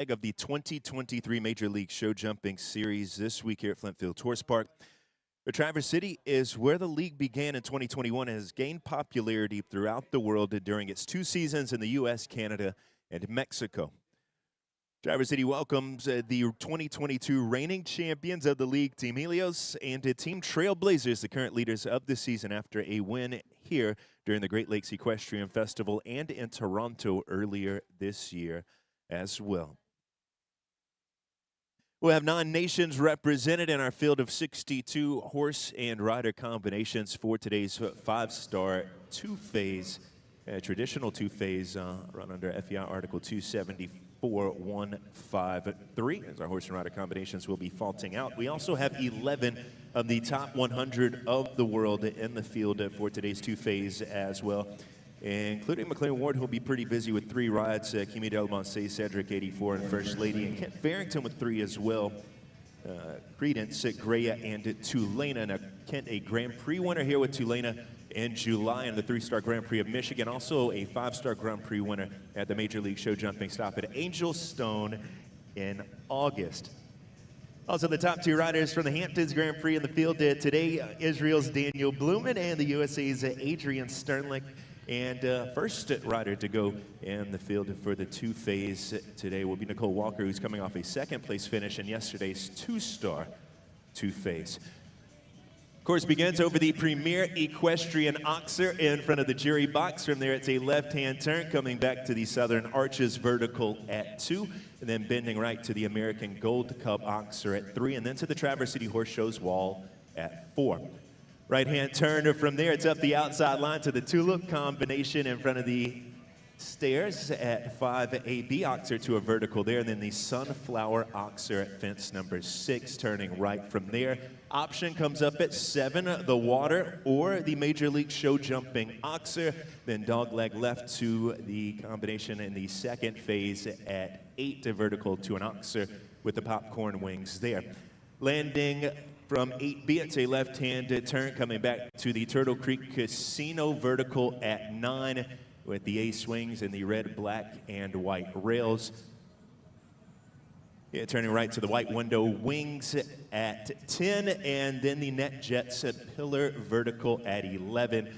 of the 2023 Major League Show Jumping Series this week here at Flintfield Horse Park. But Traverse City is where the league began in 2021 and has gained popularity throughout the world during its 2 seasons in the U.S., Canada, and Mexico. Traverse City welcomes the 2022 reigning champions of the league, Team Helios, and Team Trailblazers, the current leaders of the season after a win here during the Great Lakes Equestrian Festival and in Toronto earlier this year as well. We'll have 9 nations represented in our field of 62 horse and rider combinations for today's 5-star 2-phase, traditional 2-phase run under FEI Article 274.153, as our horse and rider combinations will be faulting out. We also have 11 of the top 100 of the world in the field for today's 2-phase as well, including McLean Ward, who'll be pretty busy with 3 rides, Kimi Del Monte, Cedric 84, and First Lady, and Kent Farrington with 3 as well. Credence, Greya, and Tulana. Now, Kent, a Grand Prix winner here with Tulana in July in the 3-star Grand Prix of Michigan. Also a 5-star Grand Prix winner at the Major League Show Jumping stop at Angel Stone in August. Also, the top 2 riders from the Hamptons Grand Prix in the field today, Israel's Daniel Blumen and the USA's Adrian Sternlich. And first rider to go in the field for the 2-phase today will be Nicole Walker, who's coming off a 2nd-place finish in yesterday's 2-star 2-phase. Course begins over the premier equestrian oxer in front of the jury box. From there, it's a left-hand turn coming back to the Southern Arches vertical at 2, and then bending right to the American Gold Cup oxer at 3, and then to the Traverse City Horse Show's wall at 4. Right-hand turn from there, it's up the outside line to the Tulip combination in front of the stairs at 5AB oxer to a vertical there, and then the Sunflower oxer at fence number 6, turning right from there. Option comes up at 7, the Water or the Major League Show Jumping oxer. Then dogleg left to the combination in the 2nd phase at 8 to vertical to an oxer with the popcorn wings there. Landing from 8B, it's a left-handed turn coming back to the Turtle Creek Casino vertical at 9 with the ace wings and the red, black, and white rails. Yeah, turning right to the white window wings at 10, and then the Net Jets pillar vertical at 11.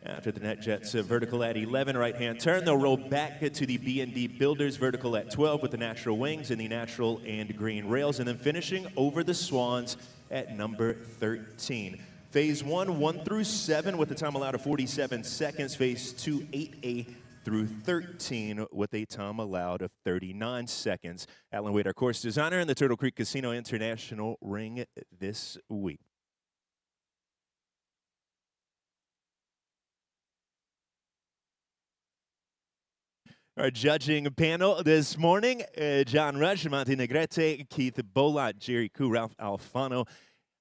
After the Net Jets vertical at 11, right-hand turn, they'll roll back to the B&D Builders vertical at 12 with the natural wings and the natural and green rails, and then finishing over the Swans at number 13. Phase 1, 1 through 7 with a time allowed of 47 seconds. Phase 2, 8A through 13 with a time allowed of 39 seconds. Alan Wade, our course designer, in the Turtle Creek Casino International Ring this week. Our judging panel this morning, John Rush, Monty Negrete, Keith Bolot, Jerry Koo, Ralph Alfano,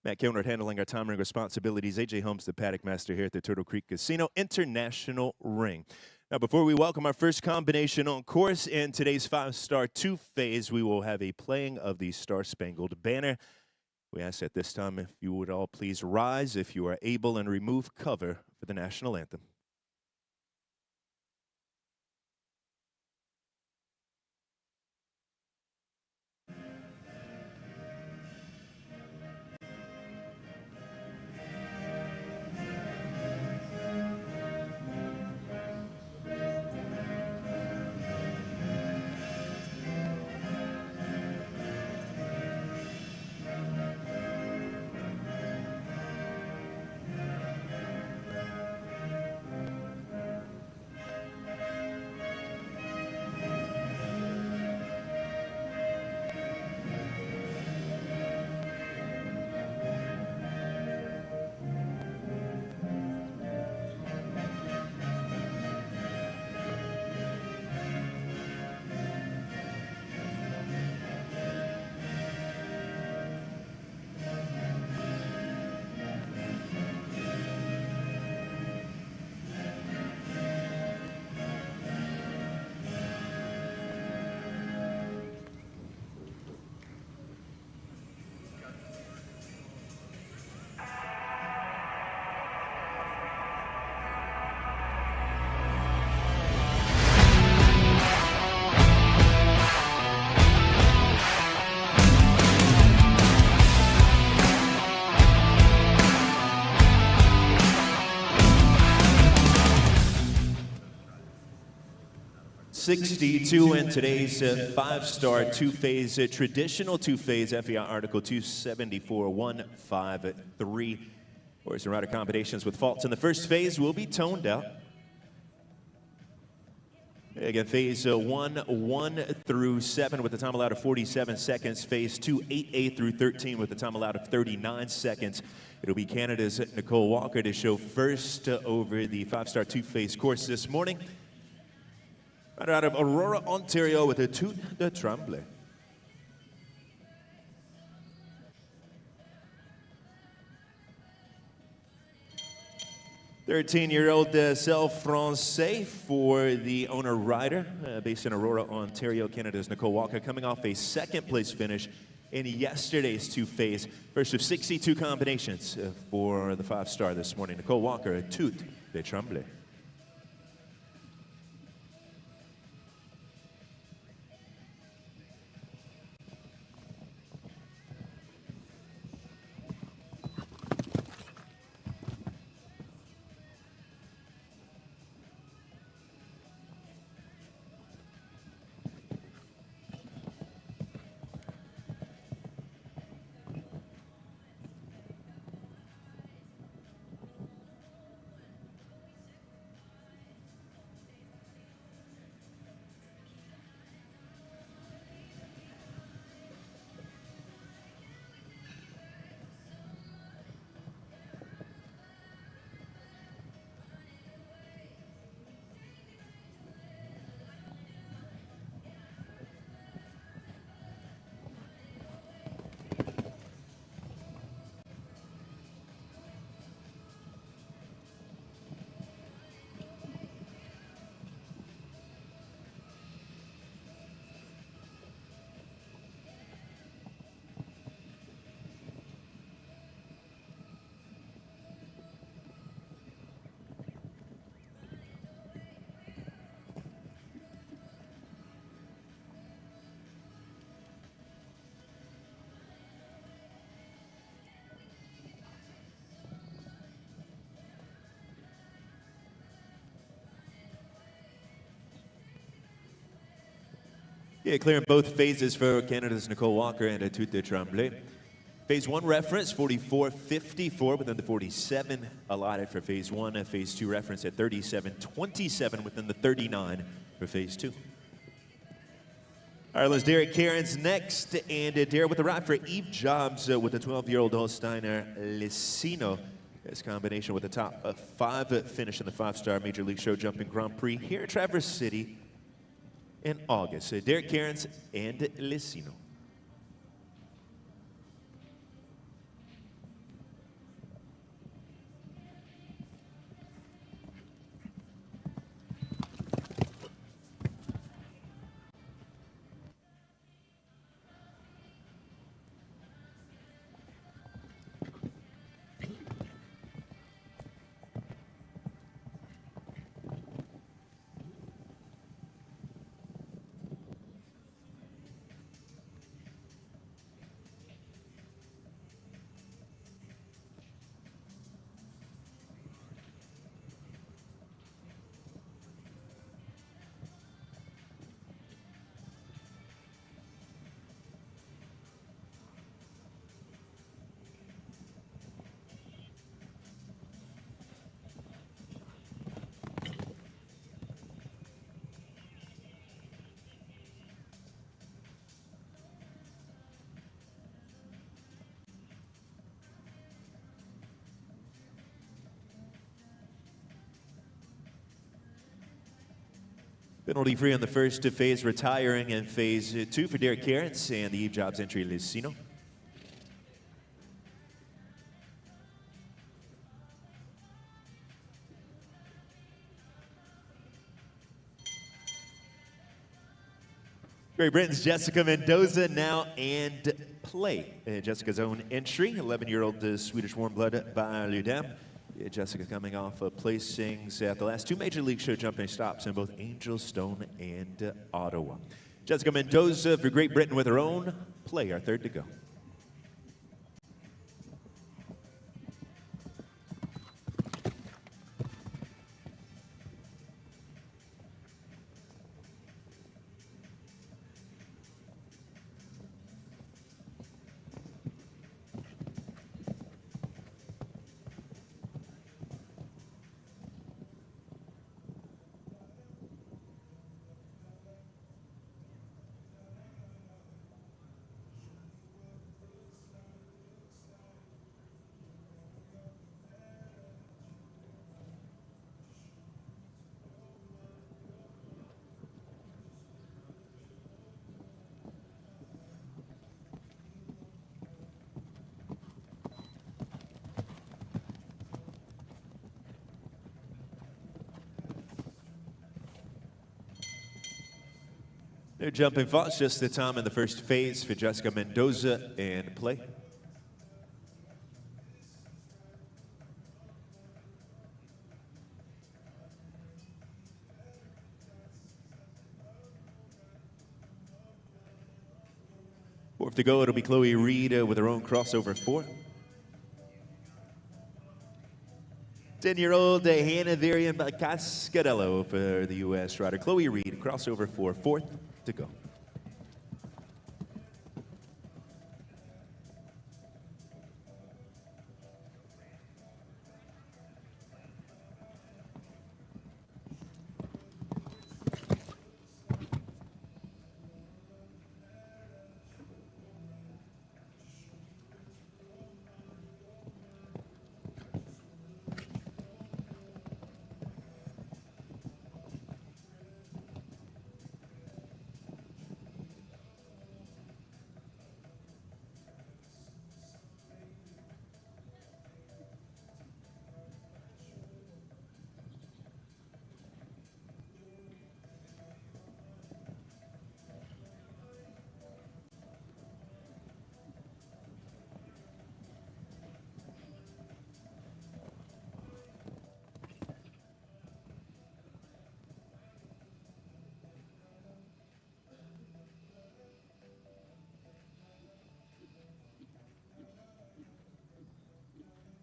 Matt Kilnard handling our timing responsibilities, AJ Holmes, the paddock master here at the Turtle Creek Casino International Ring. Now, before we welcome our first combination on course in today's 5-star 2-phase, we will have a playing of the Star-Spangled Banner. We ask at this time if you would all please rise if you are able and remove cover for the national anthem. 62 in today's five-star two-phase, traditional two-phase FEI Article 274-153. Horse and rider combinations with faults in the first phase will be toned out. Again, phase 1, 1 through 7 with the time allowed of 47 seconds. Phase 2, 8A through 13 with the time allowed of 39 seconds. It'll be Canada's Nicole Walker to show first over the five-star two-phase course this morning. Right out of Aurora, Ontario with a Tout de Tremblay. 13-year-old Cell Francais for the owner rider, based in Aurora, Ontario. Canada's Nicole Walker coming off a second-place finish in yesterday's two-phase. First of 62 combinations for the five-star this morning. Nicole Walker, a Tout de Tremblay. Yeah, clearing both phases for Canada's Nicole Walker and a Tout de Tremblay. Phase 1 reference, 44.54 within the 47 allotted for Phase 1. And Phase 2 reference at 37.27 within the 39 for Phase 2. Ireland's Derek Cairns next, and Derek with the ride for Eve Jobs with the 12-year-old Holsteiner Licino. This combination with the top 5 finish in the five-star Major League Show Jumping Grand Prix here at Traverse City in August. Derek Cairns and Licino. Penalty free on the first phase, retiring in Phase 2 for Derek Cairns and the Eve Jobs entry Licino. Great Britain's Jessica Mendoza now and play. Jessica's own entry, 11-year-old Swedish warm blood by Ludem. Jessica coming off of placings at the last 2 Major League Show jumping stops in both Angelstone and Ottawa. Jessica Mendoza for Great Britain with her own play, our third to go. They're jumping fast, just the time in the first phase for Jessica Mendoza and play. Fourth to go, it'll be Chloe Reed with her own crossover 4. 10-year-old Hannah Varian Cascarello for the U.S. rider. Chloe Reed, crossover 4, fourth to go.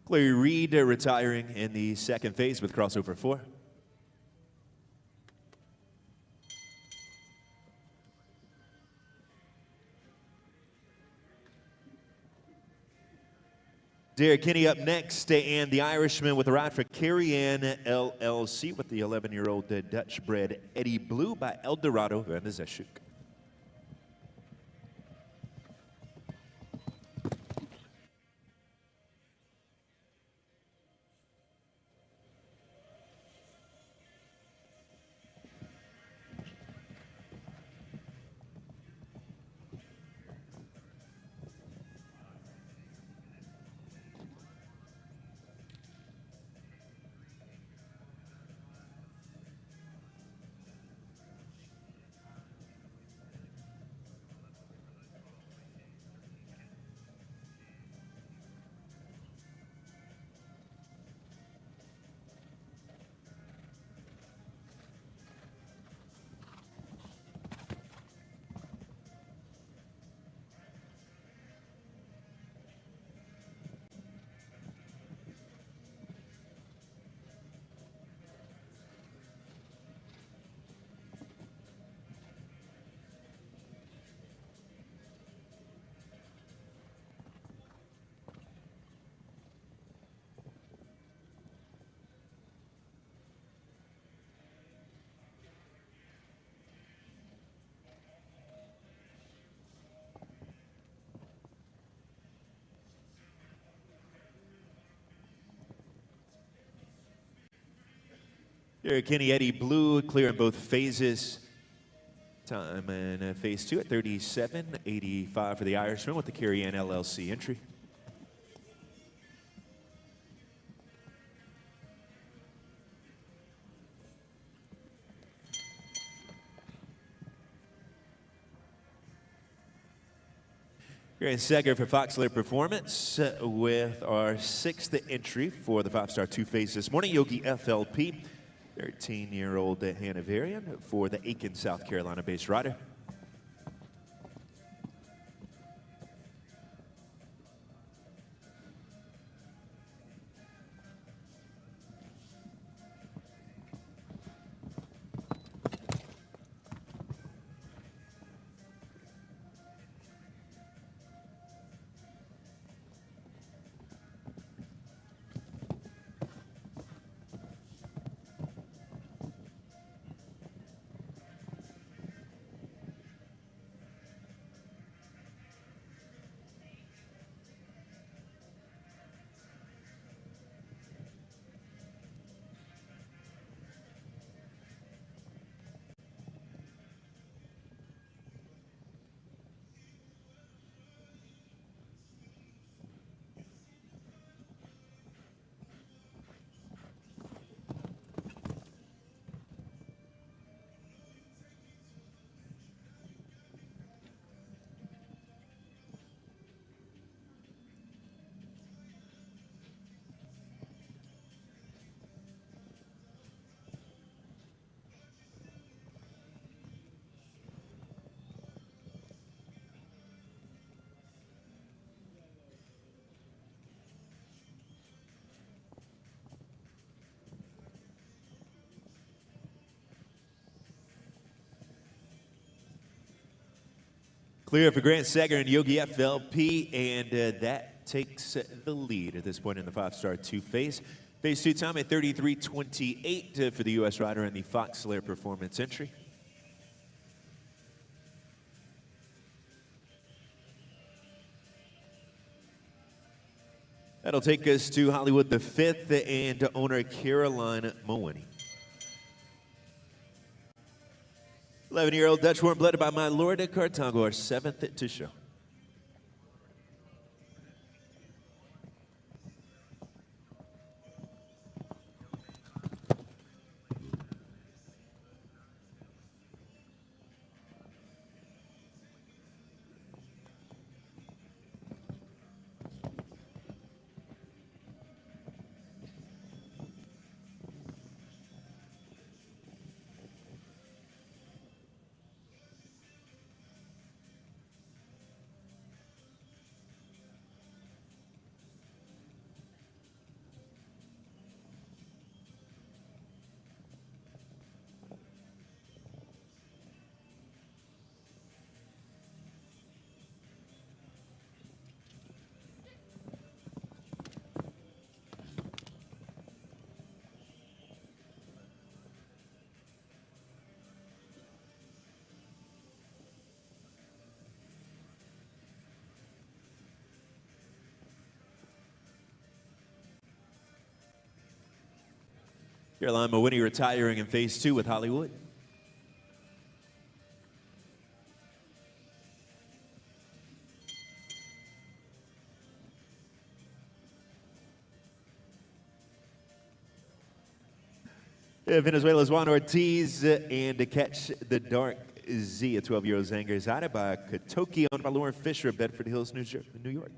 Chloe Reed retiring in the second phase with crossover 4. Derek Kinney up next, and the Irishman with a ride for Carrie-Ann LLC with the 11-year-old Dutch-bred Eddie Blue by Eldorado van de Zeshuk. Derek Kinney, Eddie Blue, clear in both phases. Time in phase 2 at 37:85 for the Irishman with the Carrie-Ann LLC entry. Grant Seger for Foxler Performance with our 6th entry for the 5-star 2 phase this morning. Yogi FLP. 13-year-old Hannah Varian for the Aiken, South Carolina-based rider. Clear for Grant Sager and Yogi FLP, and that takes the lead at this point in the five-star two-phase. Phase 2 time at 33:28 for the U.S. rider in the Fox Slayer performance entry. That'll take us to Hollywood the 5th and to owner Caroline Mooney. 11-year-old Dutch warm blooded by my Lord Cartago, our 7th to show. Caroline Mooney retiring in phase 2 with Hollywood. Venezuela's Juan Ortiz and to catch the dark Z, a 12-year-old Zanger is out by Katoki, owned by Lauren Fisher of Bedford Hills, New York.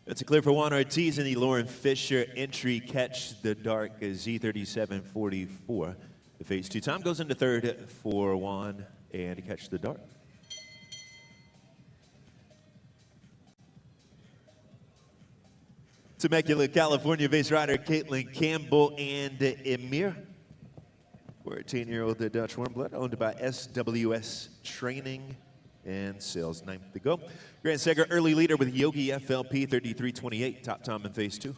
It's a clear for Juan Ortiz in the Lauren Fisher entry, catch the dark Z3744. The phase 2 time goes into third for Juan and to catch the dark. Temecula, California based rider Caitlin Campbell and Emir. 14-year-old Dutch warmblood owned by SWS Training and Sales. 9th to go. Grant Sager, early leader with Yogi FLP, 33:28, top time in phase 2.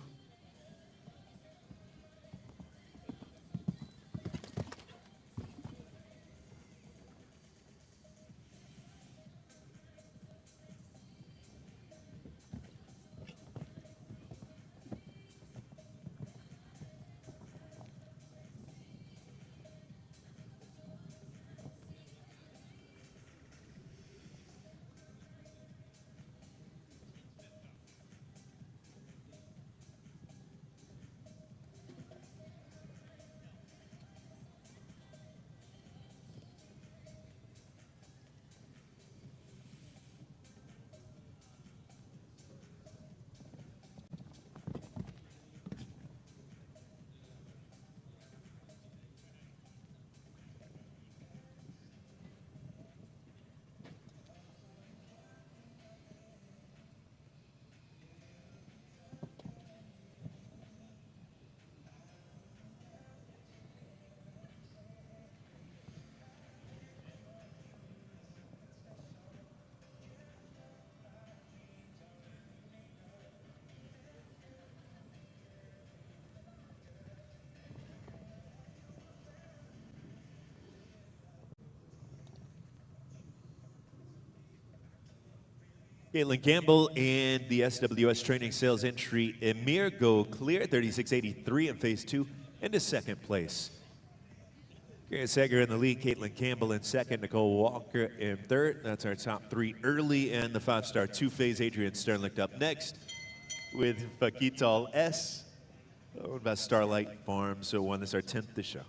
Caitlin Campbell and the SWS Training Sales entry Emir go clear, 36.83 in phase 2 into second place. Karen Sager in the lead, Caitlin Campbell in second, Nicole Walker in third. That's our top 3 early, and the 5-star 2-phase Adrian Sternlicht up next with Fakital S, owned by Starlight Farms, so won this our 10th this show.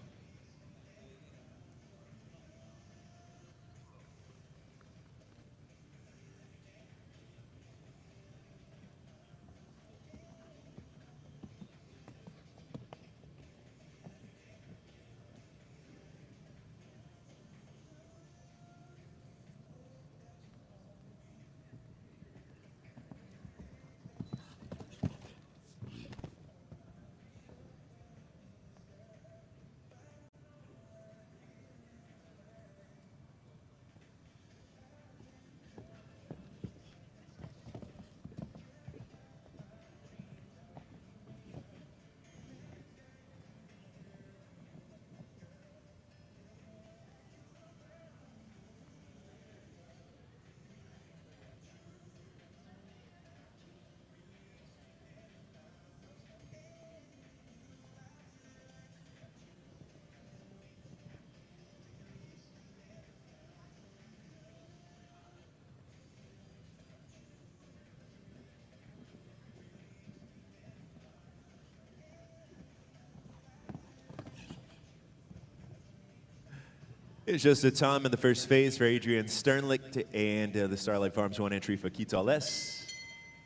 It's just the time in the first phase for Adrian Sternlicht and the Starlight Farms 1 entry for Fakital S.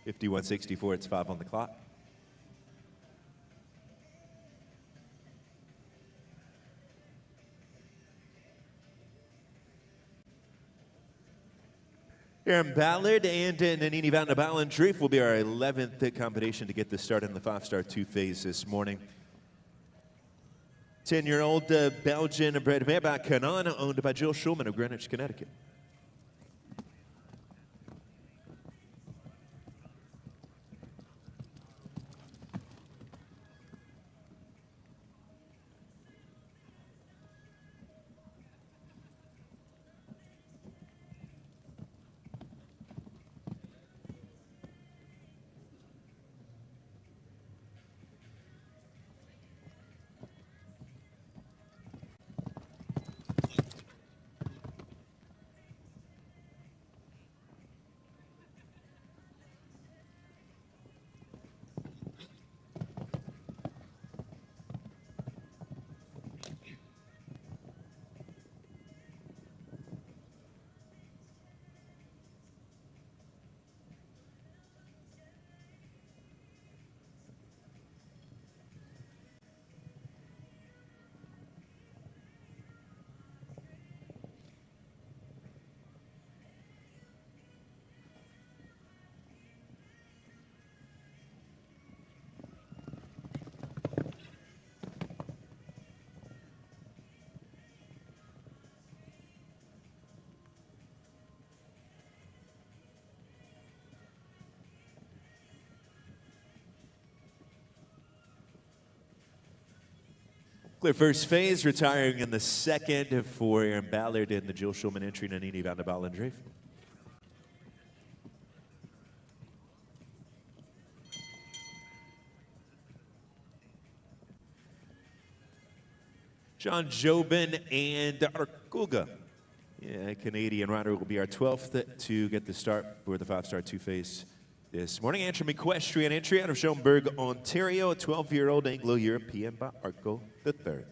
51.64, it's 5 on the clock. Aaron Ballard and Nanini van der Ballendreef will be our 11th combination to get the start in the 5-star 2-phase this morning. 10-year-old Belgian bred mare by Kanan, owned by Jill Schulman of Greenwich, Connecticut. Clear first phase, retiring in the second for Aaron Ballard and the Jill Schulman entry, Nanini van der Ballendreef. John Jobin and Arkuga. Yeah, Canadian rider will be our 12th to get the start for the 5-star 2-phase this morning. Antrim Equestrian entry out of Schoenberg, Ontario, a 12-year-old Anglo-European by Arco III.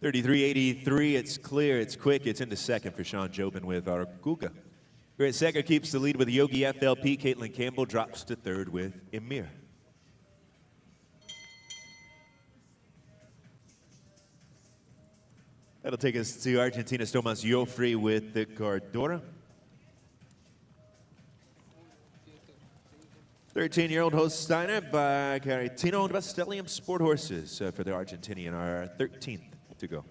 33.83, it's clear, it's quick, it's into second for Sean Jobin with Arguga. Grant Secker keeps the lead with Yogi FLP. Caitlin Campbell drops to third with Emir. That'll take us to Argentina's Tomas Joffrey with the Cardora. 13-year-old Holsteiner by Caritino, owned by Stellium Sport Horses for the Argentinian, our 13th to go.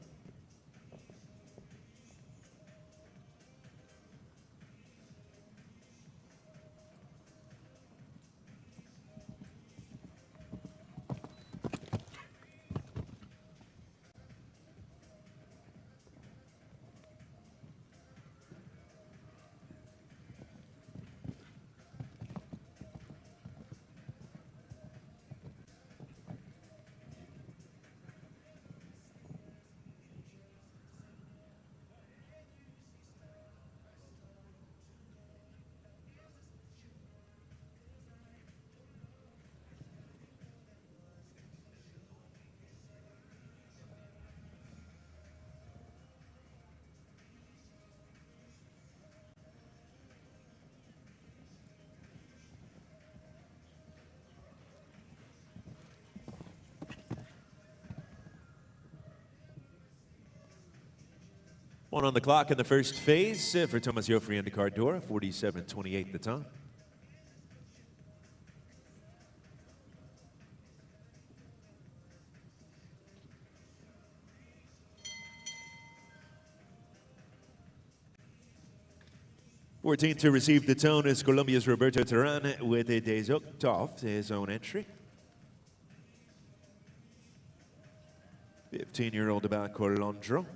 One on the clock in the first phase for Tomas Joffrey and the Cardora, 47.28 the time. Fourteenth to receive the tone is Colombia's Roberto Terán with a Des Octave, his own entry. 15-year-old about Colondro.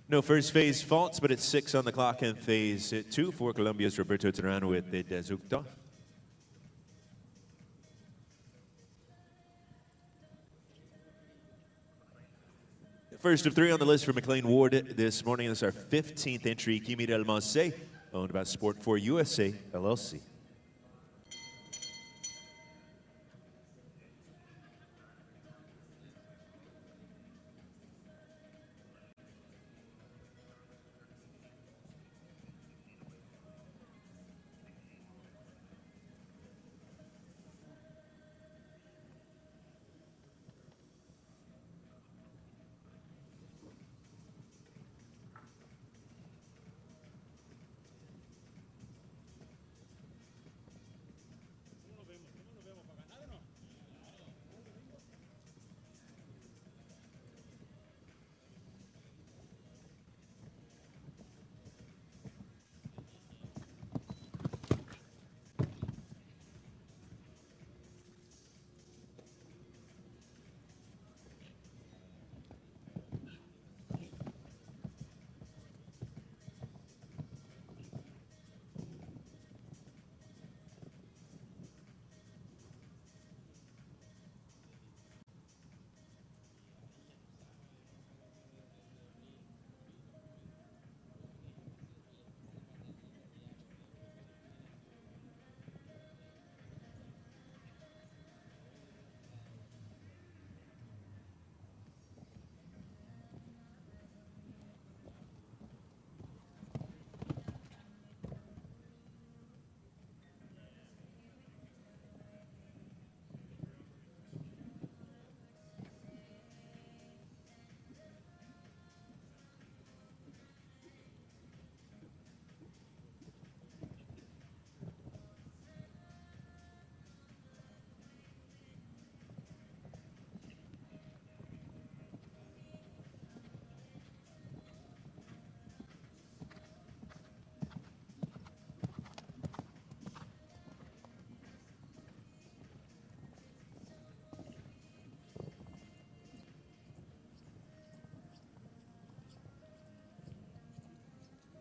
No first phase faults, but it's 6 on the clock in phase 2 for Colombia's Roberto Terán with the Des Octave. First of 3 on the list for McLean Ward this morning. This is our 15th entry, Kimi del Monse, owned by Sport 4 USA, LLC.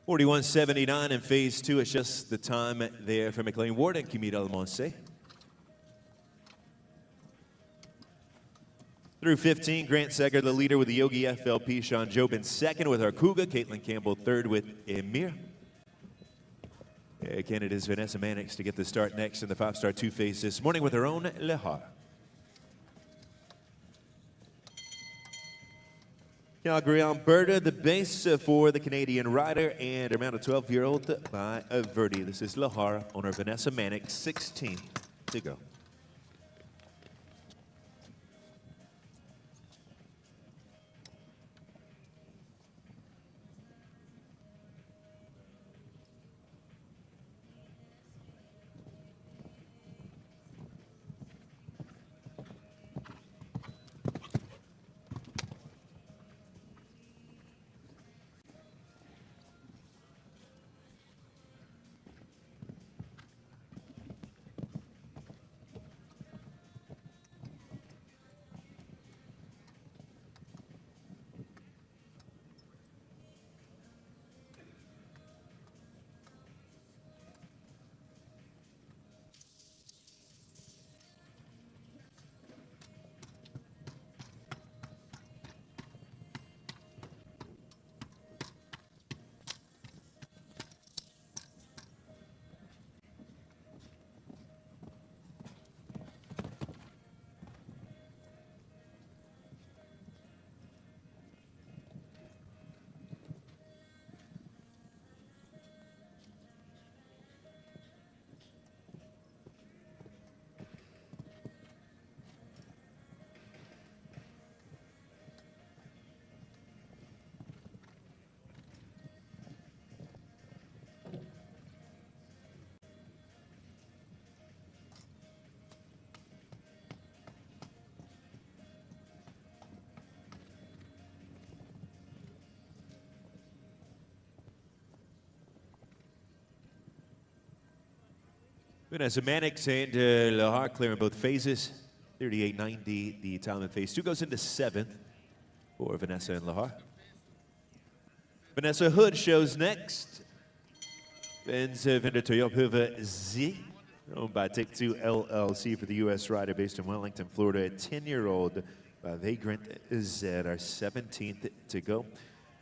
41.79 in phase two. It's just the time there for McLean Ward and Kimi Almonse. Through 15, Grant Secker, the leader with the Yogi FLP. Sean Jobin second with Arkuga. Caitlin Campbell third with Emir. Canada's Vanessa Mannix to get the start next in the five-star two-phase this morning with her own Lehar. Calgary, Alberta, the base for the Canadian rider and around a 12-year-old by Verdi. This is Lehar, owner Vanessa Mannix, 16 to go. Vanessa Mannix and Lehar clearing both phases. 38.90 the time in phase two goes into seventh for Vanessa and Lehar. Vanessa Hood shows next. Benz Vendor Toyota Z, owned by Take Two LLC for the U.S. rider based in Wellington, Florida. A 10-year-old by Vagrant Z, our 17th to go.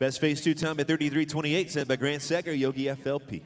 Best phase two time at 33.28, set by Grant Secker, Yogi FLP.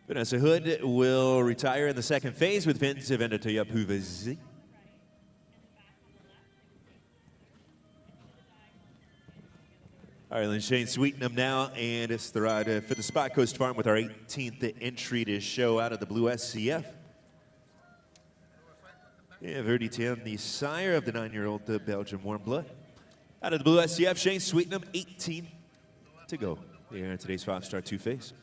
Vanessa Hood will retire in the second phase with Vince Vendor Toyota Z. Ireland Shane Sweetenham now, and it's the ride for the Spot Coast Farm with our 18th entry to show out of the Blue SCF. Yeah, Verdi 10, the sire of the 9-year-old Belgian warm blood. Out of the Blue SCF, Shane Sweetenham, 18 to go here in today's five-star two-phase.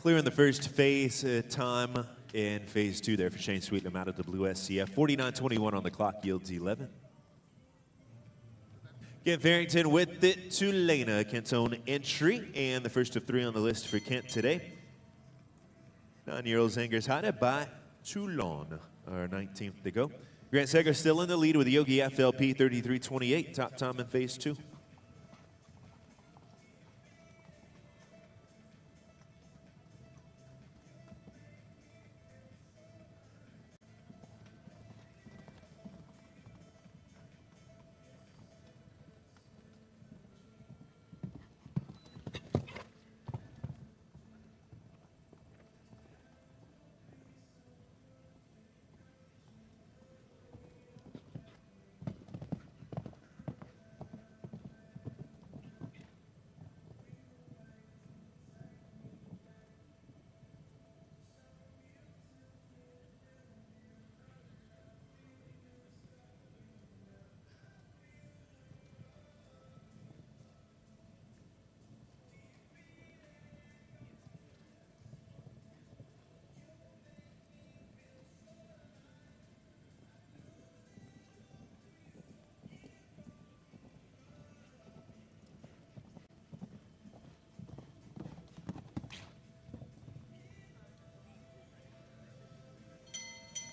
Clear in the first phase time in phase 2 there for Shane Sweetnam out of the blue SCF. 49.21 on the clock, yields 11. Kent Farrington with it to Lena, Kent's own entry, and the first of 3 on the list for Kent today. 9-year-old Zangers Haida by Toulon, our 19th to go. Grant Seger still in the lead with the Yogi FLP 33.28, top time in phase 2.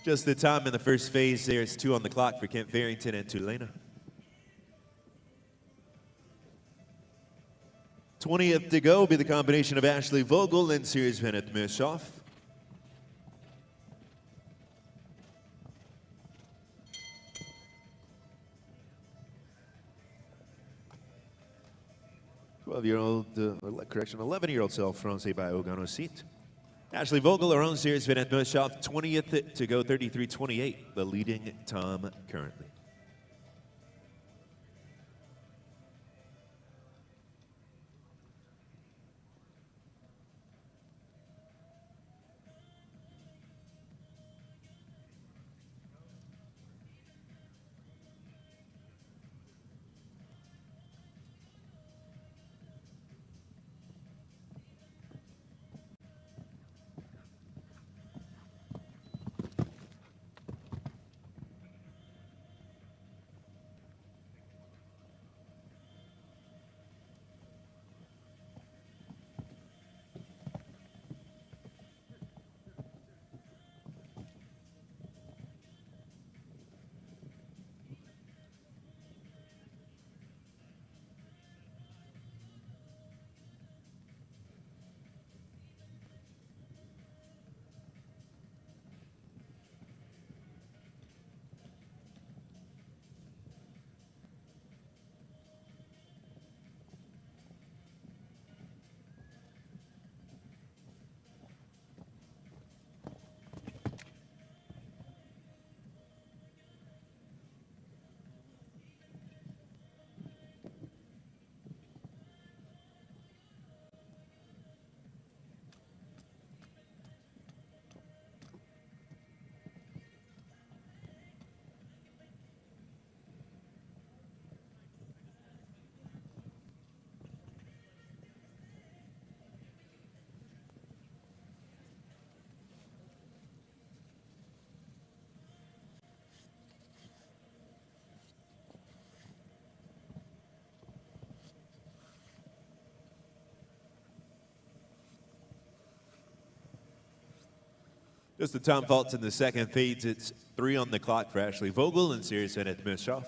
Just the time in the first phase there. It's 2 on the clock for Kent Farrington and Tulane. 20th to go will be the combination of Ashley Vogel and Series Bennett Mishoff. Correction, 11-year-old self-Francais by Ogano Seat. Ashley Vogel, our own Series Bennett Mishoff, 20th to go, 33.28, the leading time currently. Just the time faults in the second phase. It's 3 on the clock for Ashley Vogel and Series Bennett Mishoff.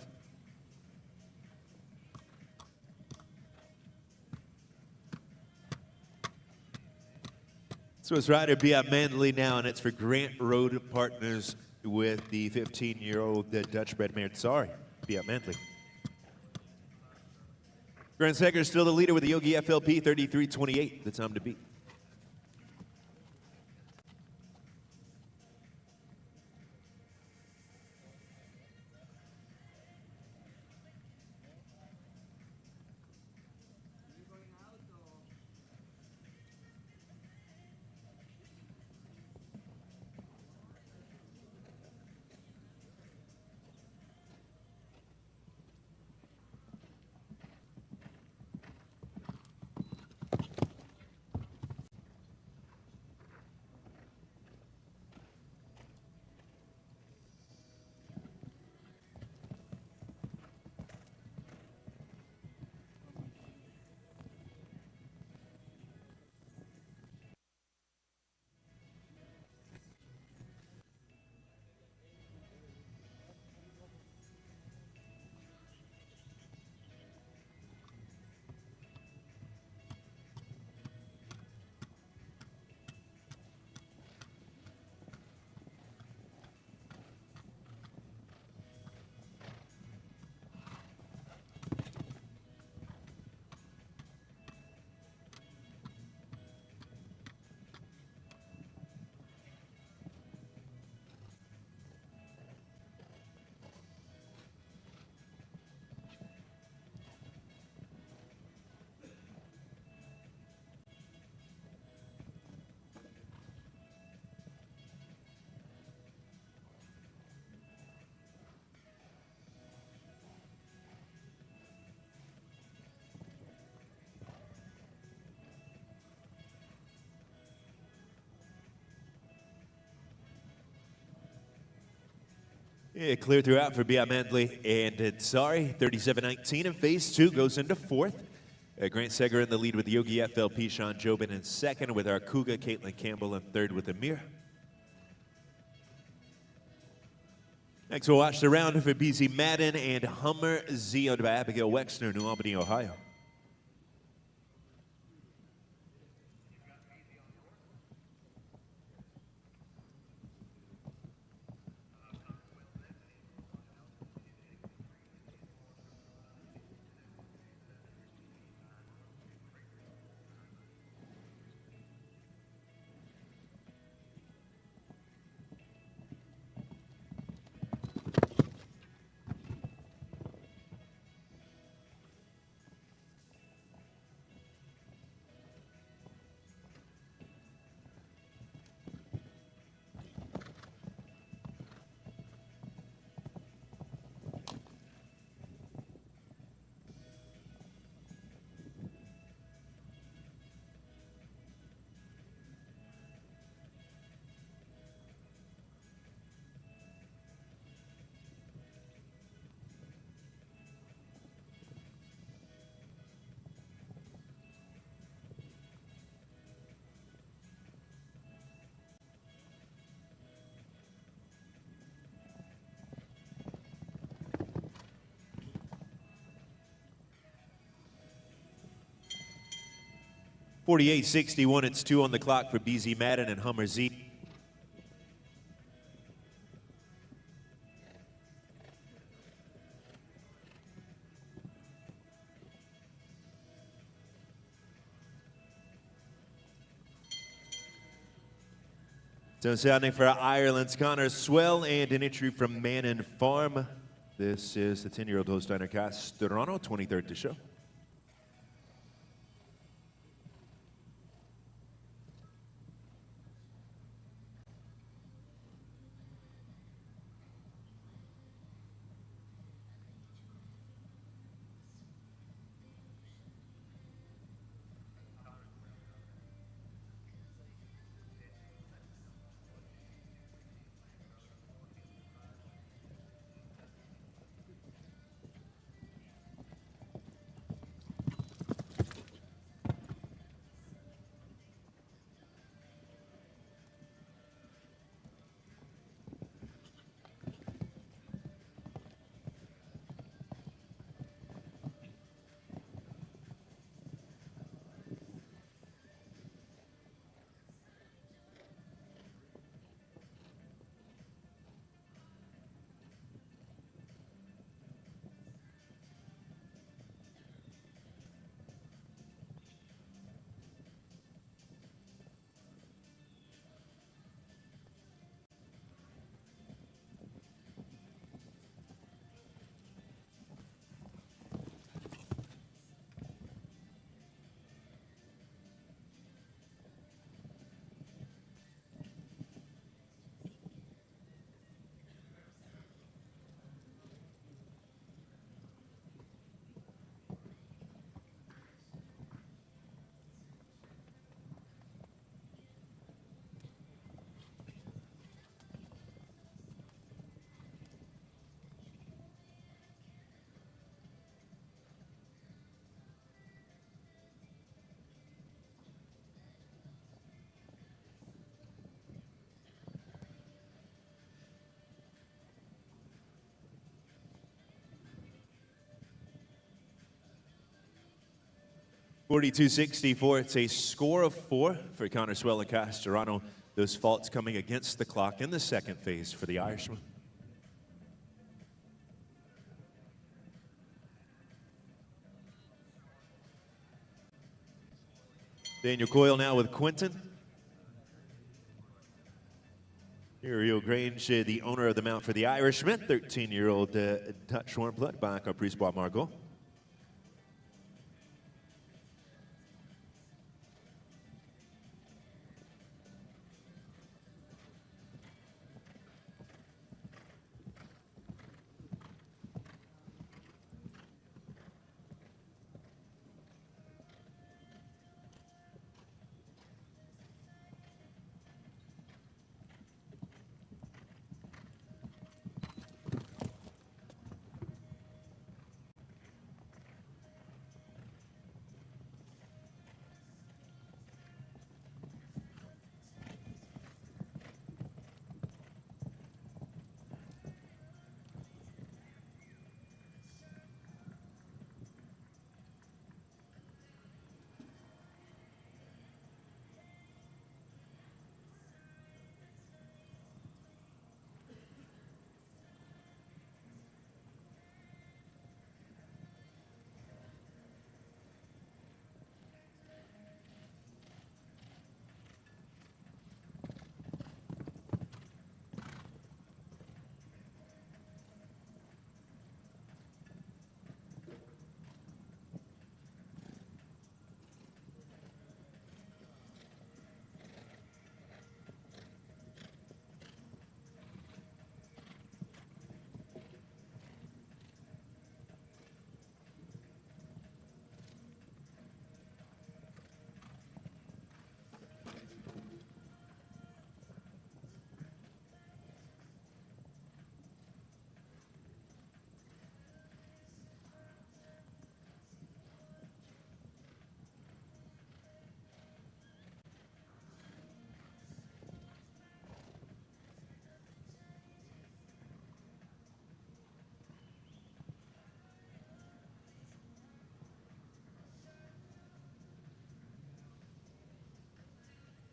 So it's rider Bia Manley now, and it's for Grant Road Partners with the 15-year-old Dutch bred mare Tsari, Bia Manley. Grant Seger still the leader with the Yogi FLP 33.28, the time to beat. Yeah, clear throughout for B.I. Mandley and Tsari. 37-19 in phase two goes into fourth. Grant Seger in the lead with Yogi FLP, Sean Jobin in second with our Cougar, Caitlin Campbell in third with Amir. Next we'll watch the round for BZ Madden and Hummer Z owned by Abigail Wexner, New Albany, Ohio. .48.61, it's 2 on the clock for BZ Madden and Hummer Z. So sounding for Ireland's Connor Swell and an entry from Mannon Farm. This is the 10-year-old Holsteiner Castellano, 23rd to show. .42.64, it's a score of 4 for Connor Swell and Castellano. Those faults coming against the clock in the second phase for the Irishman. Daniel Coyle now with Quinton. Uriel Grange, the owner of the mount for the Irishman, 13-year-old Dutch warm blood by Caprice Bois Margot.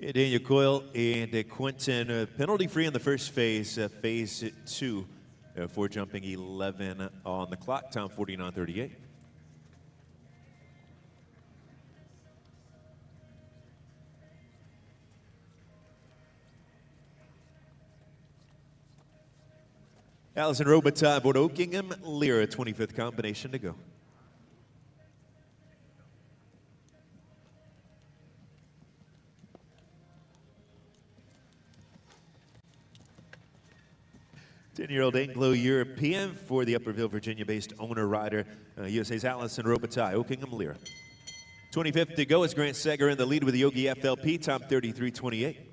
Daniel Coyle and Quentin penalty-free in the first phase, phase 2, for jumping 11 on the clock, time 49:38. Allison Robitaille aboard Oakingham Lyra, 25th combination to go. Ten-year-old Anglo-European for the Upperville, Virginia-based owner rider, USA's Allison Robitaille, Oakingham Lyra. 25th to go is Grant Seger in the lead with the Yogi FLP, time 33:28.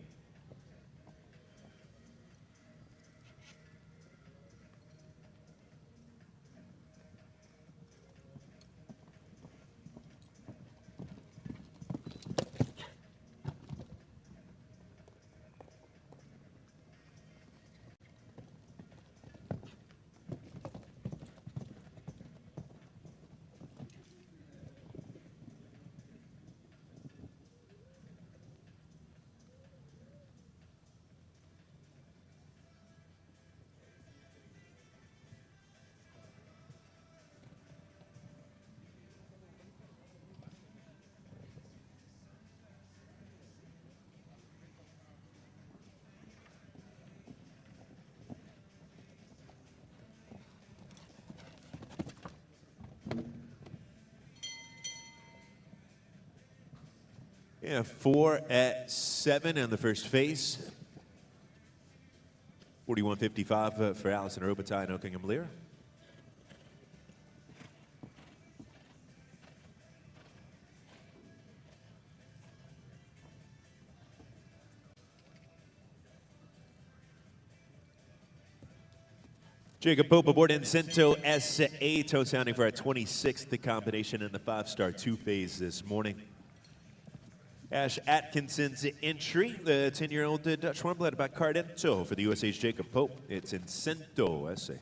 Yeah, 4 at 7 in the first phase. 41:55 for Allison Robitaille and Oakingham Lyra. Jacob Pope aboard Incento SA, toe sounding for our 26th combination in the 5-star 2 phase this morning. Ash Atkinson's entry, the 10-year-old Dutch warmblood by Cardento for the USA's Jacob Pope. It's Incento SA.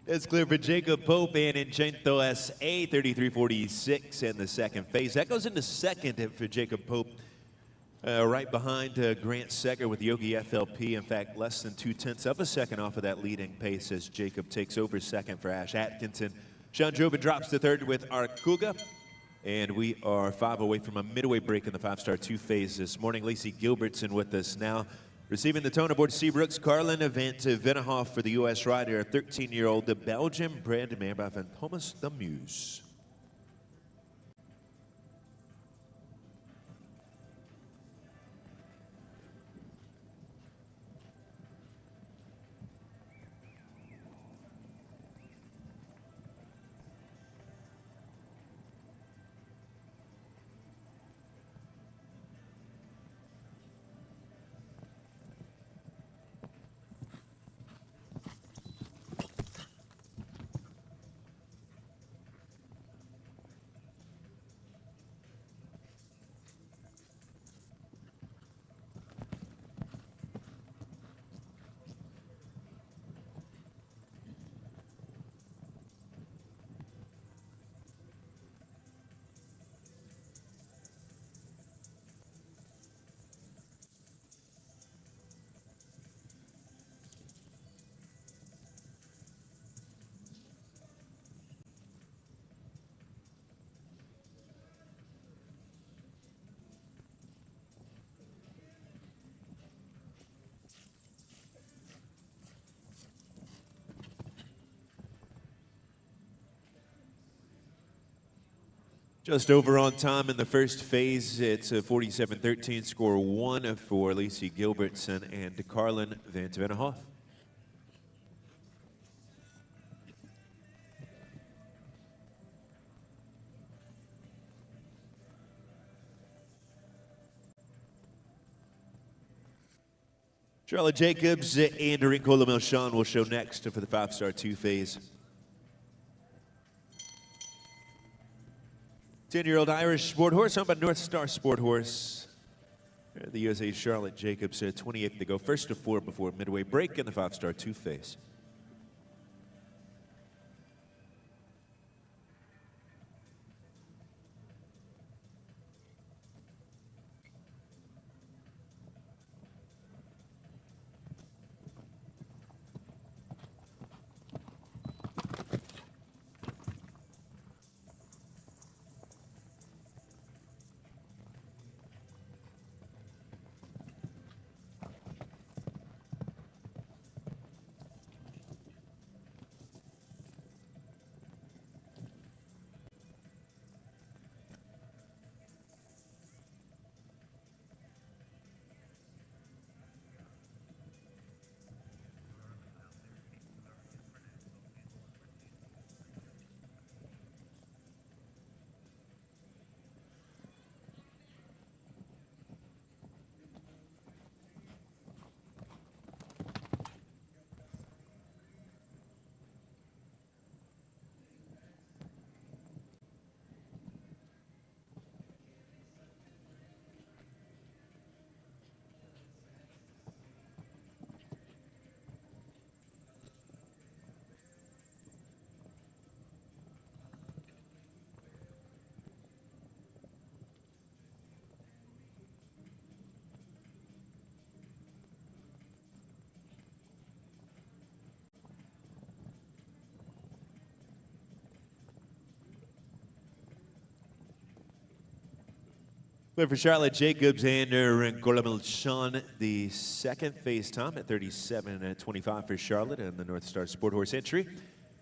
It's clear for Jacob Pope and Incento SA, 33:46 in the second phase. That goes into second for Jacob Pope, right behind Grant Seger with Yogi FLP. In fact, less than 0.2 of a second off of that leading pace as Jacob takes over second for Ash Atkinson. Sean Jobin drops to third with Arkuga. And we are 5 away from a midway break in the 5-star 2 phase this morning. Lacey Gilbertson with us now. Receiving the tone aboard Seabrooks, Carlin Van Vennehoff for the U.S. rider, a 13-year-old Belgian bred mare by Van Thomas the Muse. Just over on time in the first phase. It's a 47-13, score 1 for Lacey Gilbertson and Carlin Van Vennehoff. Charlotte Jacobs and Rincola Melchon will show next for the 5-star 2 phase. 10-year-old Irish sport horse, owned by North Star Sport Horse. The USA Charlotte Jacobs, 28th to go, first to 4 before midway break in the 5-star 2 phase. Clear for Charlotte Jacobs and Rincola Melchon, the second phase time at 37-25 for Charlotte and the North Star Sport Horse entry.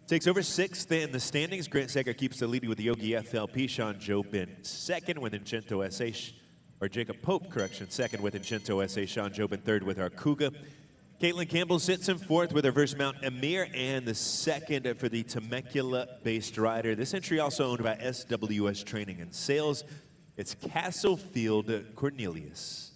Takes over 6th in the standings. Grant Secker keeps the lead with the Yogi FLP. Sean Jobin second with Incento SA, or Jacob Pope, correction, second with Incento SA. Sean Jobin third with Arcuga. Caitlin Campbell sits in 4th with her Verse Mount Amir, and the second for the Temecula-based rider. This entry also owned by SWS Training and Sales. It's Castlefield Cornelius.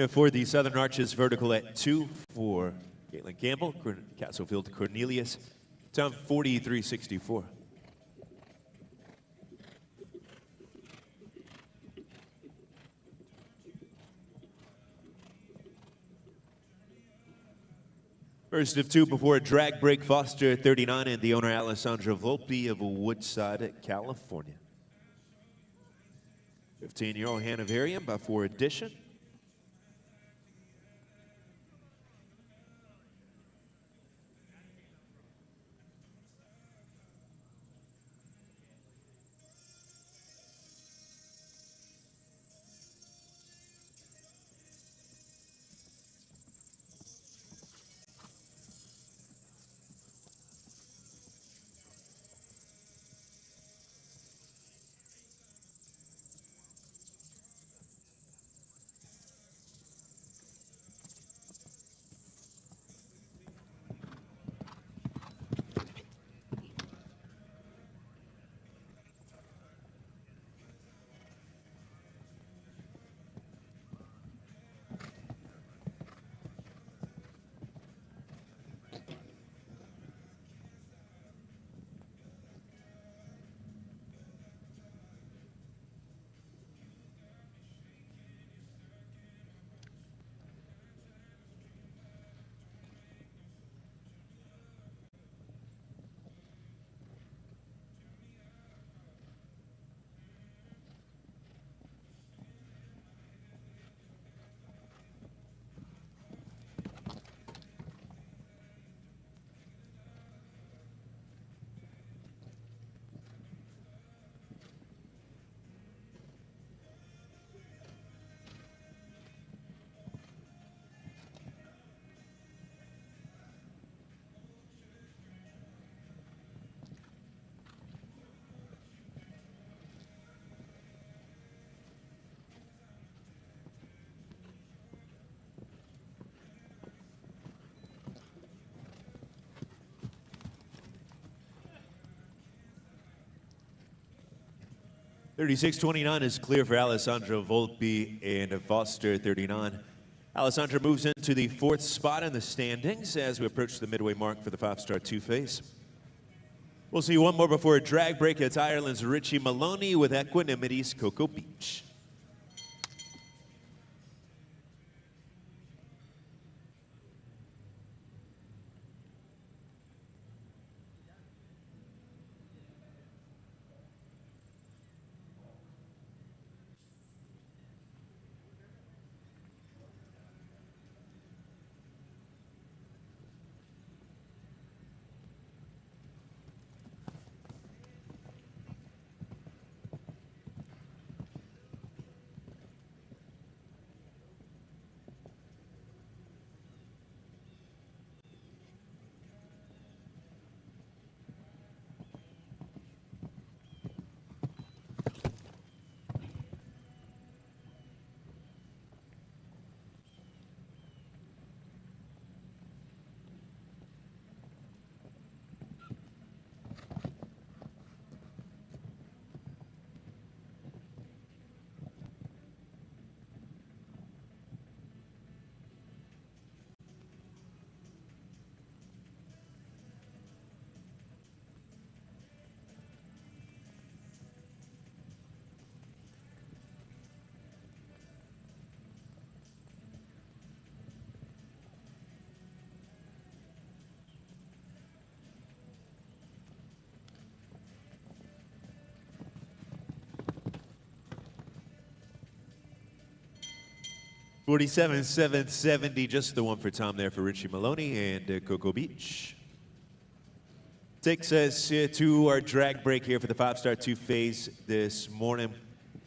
For the Southern Arches vertical at 2 for Caitlin Campbell, Castlefield Cornelius, time 43.64. First of 2 before a drag break, Foster 39 and the owner Alessandro Volpe of Woodside, California. 15-year-old Hanoverian by 4 Edition. 36-29 is clear for Alessandro Volpi and Foster 39. Alessandro moves into the 4th spot in the standings as we approach the midway mark for the 5-star two-phase. We'll see one more before a drag break. It's Ireland's Richie Maloney with Equanimity's Cocoa Beach. $47,770, just the one for Tom there for Richie Maloney and Cocoa Beach. Takes us to our drag break here for the 5-star two-phase this morning.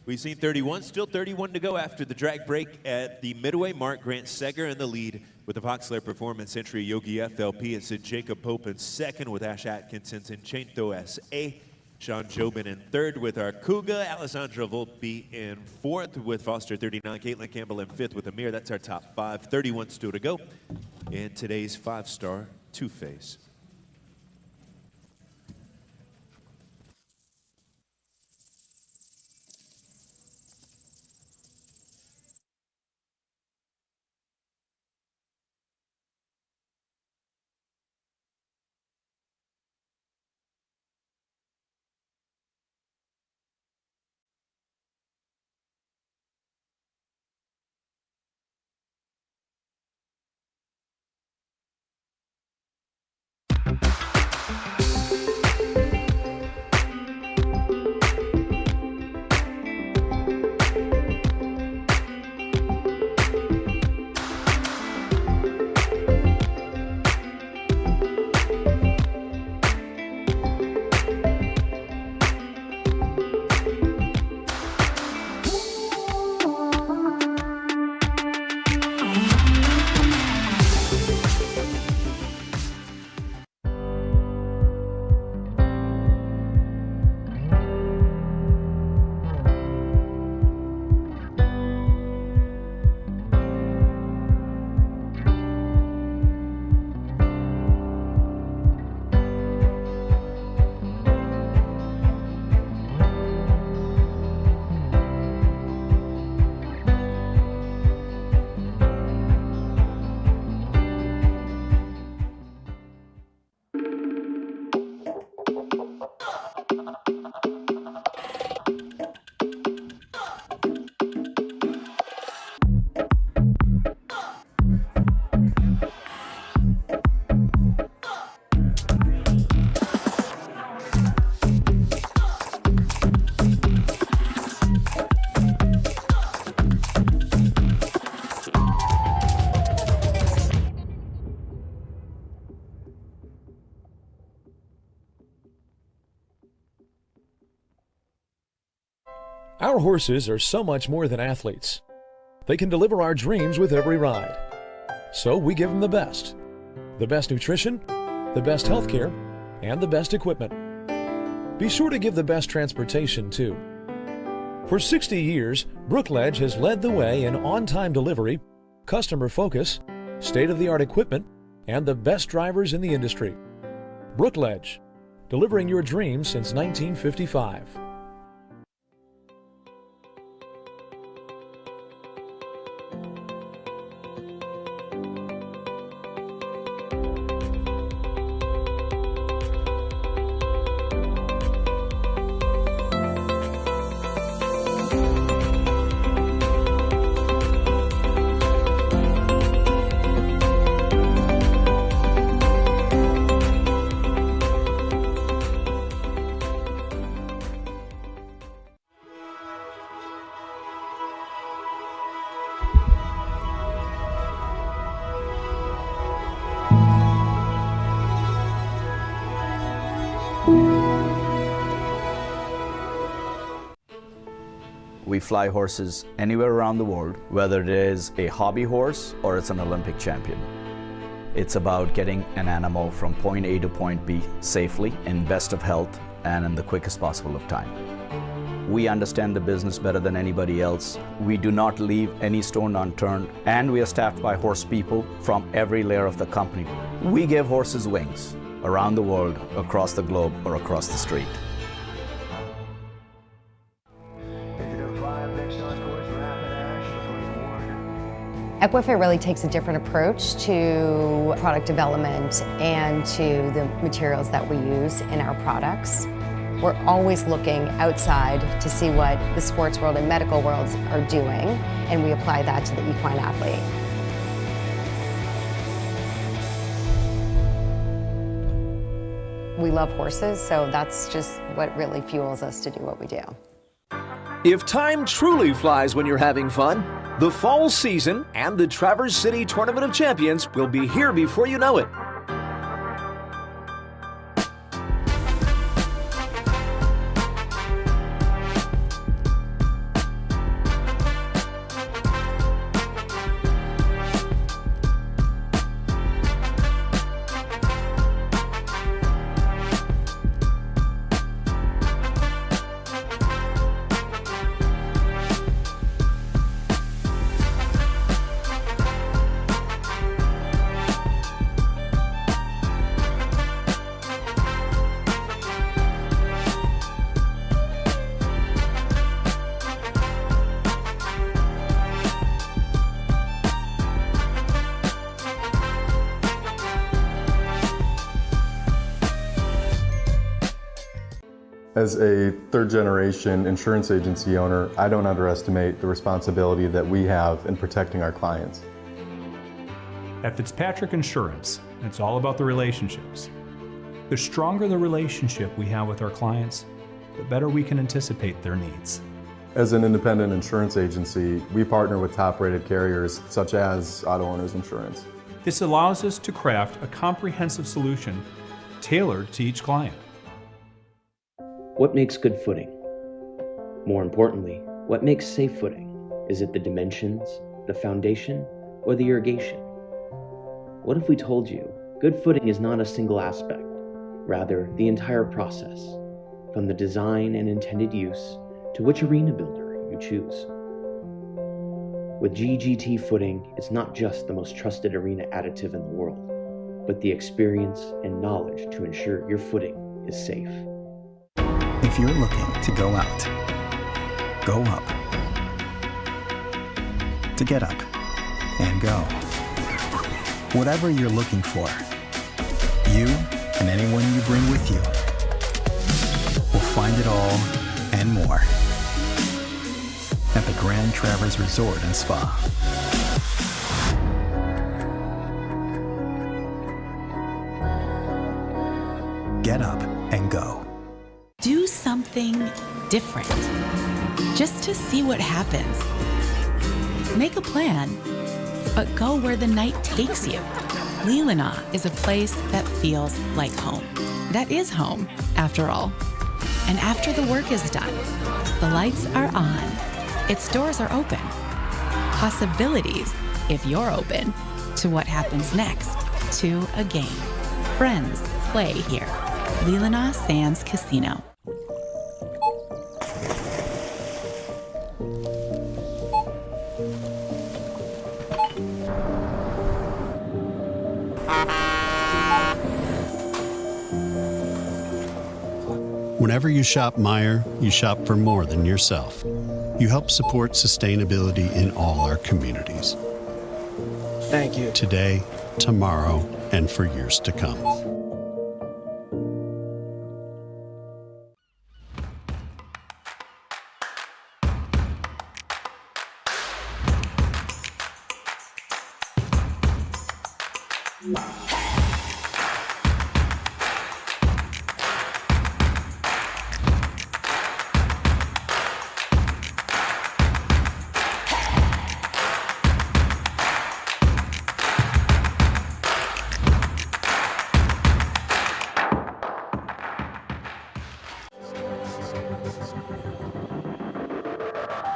We've seen 31, still 31 to go after the drag break at the midway mark. Grant Seger in the lead with the Voxler Performance Entry Yogi FLP. It's Jacob Pope in second with Ash Atkinson and Chainto S.A. Sean Jobin in third with our Cougar. Alessandro Volpi in fourth with Foster 39. Caitlin Campbell in fifth with Amir. That's our top 5. 31 still to go in today's 5-star two-phase. Our horses are so much more than athletes. They can deliver our dreams with every ride. So we give them the best nutrition, the best health care, and the best equipment. Be sure to give the best transportation too. For 60 years, Brookledge has led the way in on-time delivery, customer focus, state-of-the-art equipment, and the best drivers in the industry. Brookledge, delivering your dreams since 1955. We fly horses anywhere around the world, whether it is a hobby horse or it's an Olympic champion. It's about getting an animal from point A to point B safely, in best of health, and in the quickest possible of time. We understand the business better than anybody else. We do not leave any stone unturned, and we are staffed by horse people from every layer of the company. We give horses wings around the world, across the globe, or across the street. Ecuestre really takes a different approach to product development and to the materials that we use in our products. We're always looking outside to see what the sports world and medical worlds are doing, and we apply that to the equine athlete. We love horses, so that's just what really fuels us to do what we do. If time truly flies when you're having fun, the fall season and the Traverse City Tournament of Champions will be here before you know it. As a third-generation insurance agency owner, I don't underestimate the responsibility that we have in protecting our clients. At Fitzpatrick Insurance, it's all about the relationships. The stronger the relationship we have with our clients, the better we can anticipate their needs. As an independent insurance agency, we partner with top-rated carriers such as Auto Owners Insurance. This allows us to craft a comprehensive solution tailored to each client. What makes good footing? More importantly, what makes safe footing? Is it the dimensions, the foundation, or the irrigation? What if we told you good footing is not a single aspect, rather the entire process, from the design and intended use to which arena builder you choose? With GGT footing, it's not just the most trusted arena additive in the world, but the experience and knowledge to ensure your footing is safe. If you're looking to go out, go up, to get up and go. Whatever you're looking for, you and anyone you bring with you will find it all and more at the Grand Traverse Resort and Spa. Get up and go. Do something different, just to see what happens. Make a plan, but go where the night takes you. Leelanau is a place that feels like home. That is home, after all. And after the work is done, the lights are on, its doors are open. Possibilities, if you're open, to what happens next, to a game. Friends play here. Leelanau Sands Casino. Whenever you shop Meijer, you shop for more than yourself. You help support sustainability in all our communities. Thank you. Today, tomorrow, and for years to come.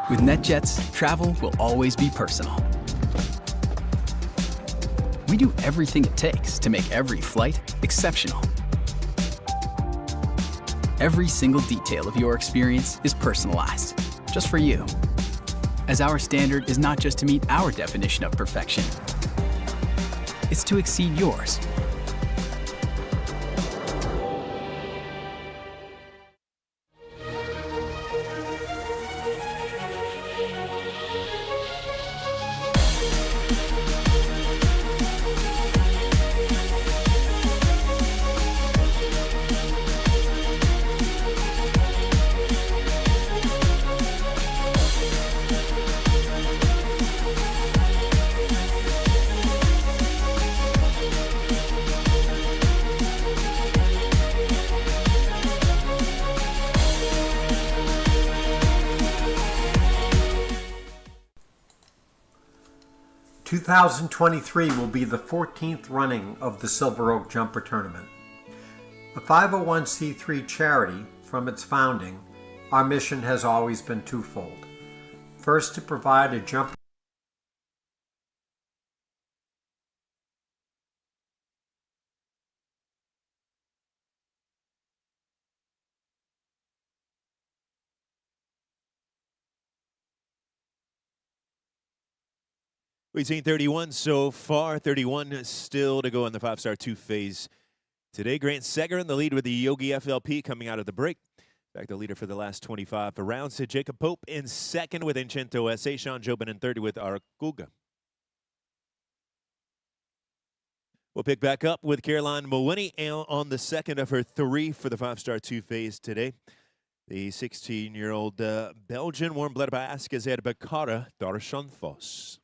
With NetJets, travel will always be personal. We do everything it takes to make every flight exceptional. Every single detail of your experience is personalized, just for you. As our standard is not just to meet our definition of perfection, it's to exceed yours. ...2023 will be the 14th running of the Silver Oak Jumper Tournament. A 501c3 charity, from its founding, our mission has always been twofold. First, to provide a jumper We've seen 31 so far, 31 still to go in the five-star two-phase today. Grant Seger in the lead with the Yogi FLP coming out of the break. In fact, the leader for the last 25 rounds. Jacob Pope in second with Encento SA. Sean Jobin in third with Arcuga. We'll pick back up with Caroline Mawhinney on the second of her three for the five-star two-phase today. The 16-year-old Belgian, warm-blooded by Askazet Bakara, Darshan Foss.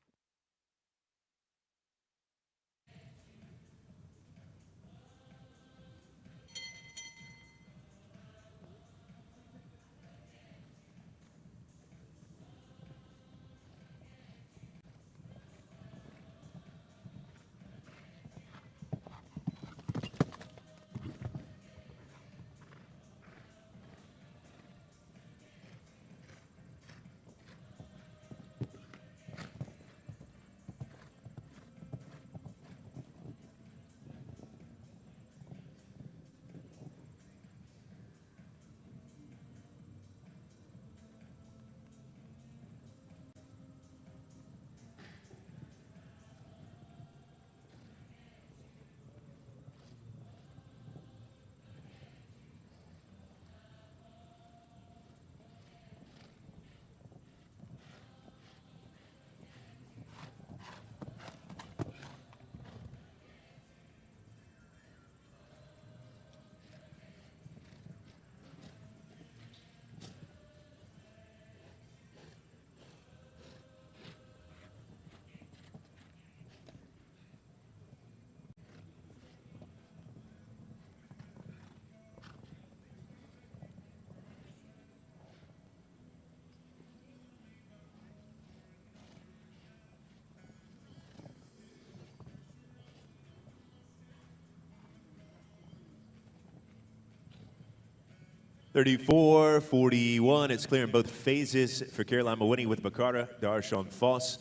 (34-41). It's clear in both phases for Caroline Mawhinney with Bakara. Darshan Foss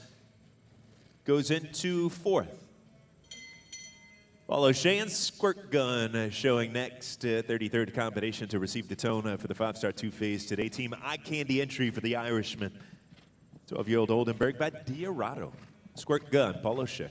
goes into fourth. Follow Cheyenne Squirt Gun showing next. 33rd combination to receive the tone for the five-star two-phase today. Team Eye Candy entry for the Irishman. 12-year-old Oldenburg by Diorado. Squirt Gun, Paulo Shea.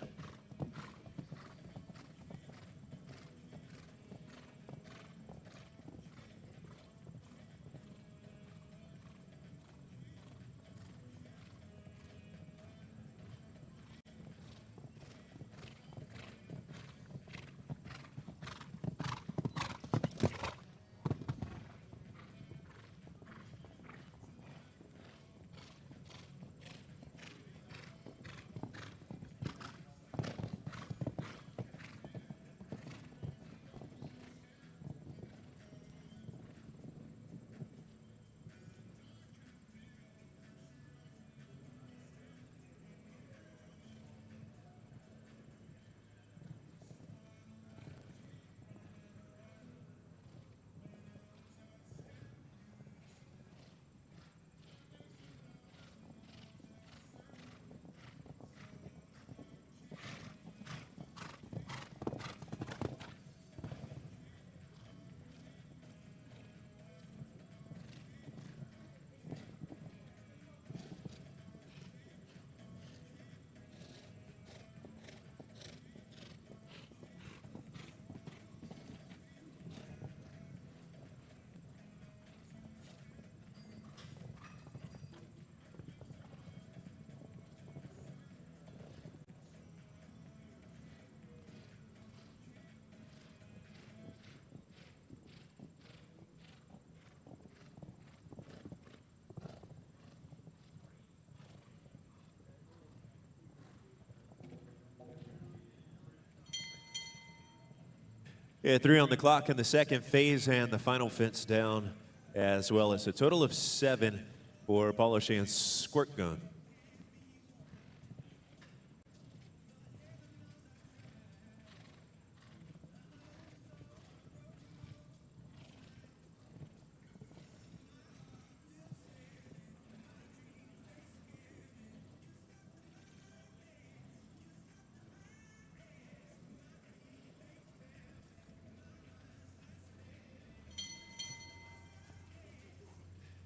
3 on the clock in the second phase, and the final fence down as well. As a total of 7 for Paulo Sheehan's squirt gun.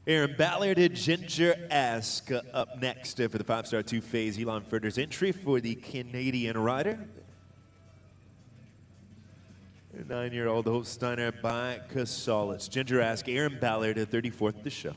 Aaron Ballard and Ginger Ask up next for the 5-star 2-phase Elon Furter's entry for the Canadian rider. 9-year-old Holsteiner by Casales. Ginger Ask, Aaron Ballard at 34th the show.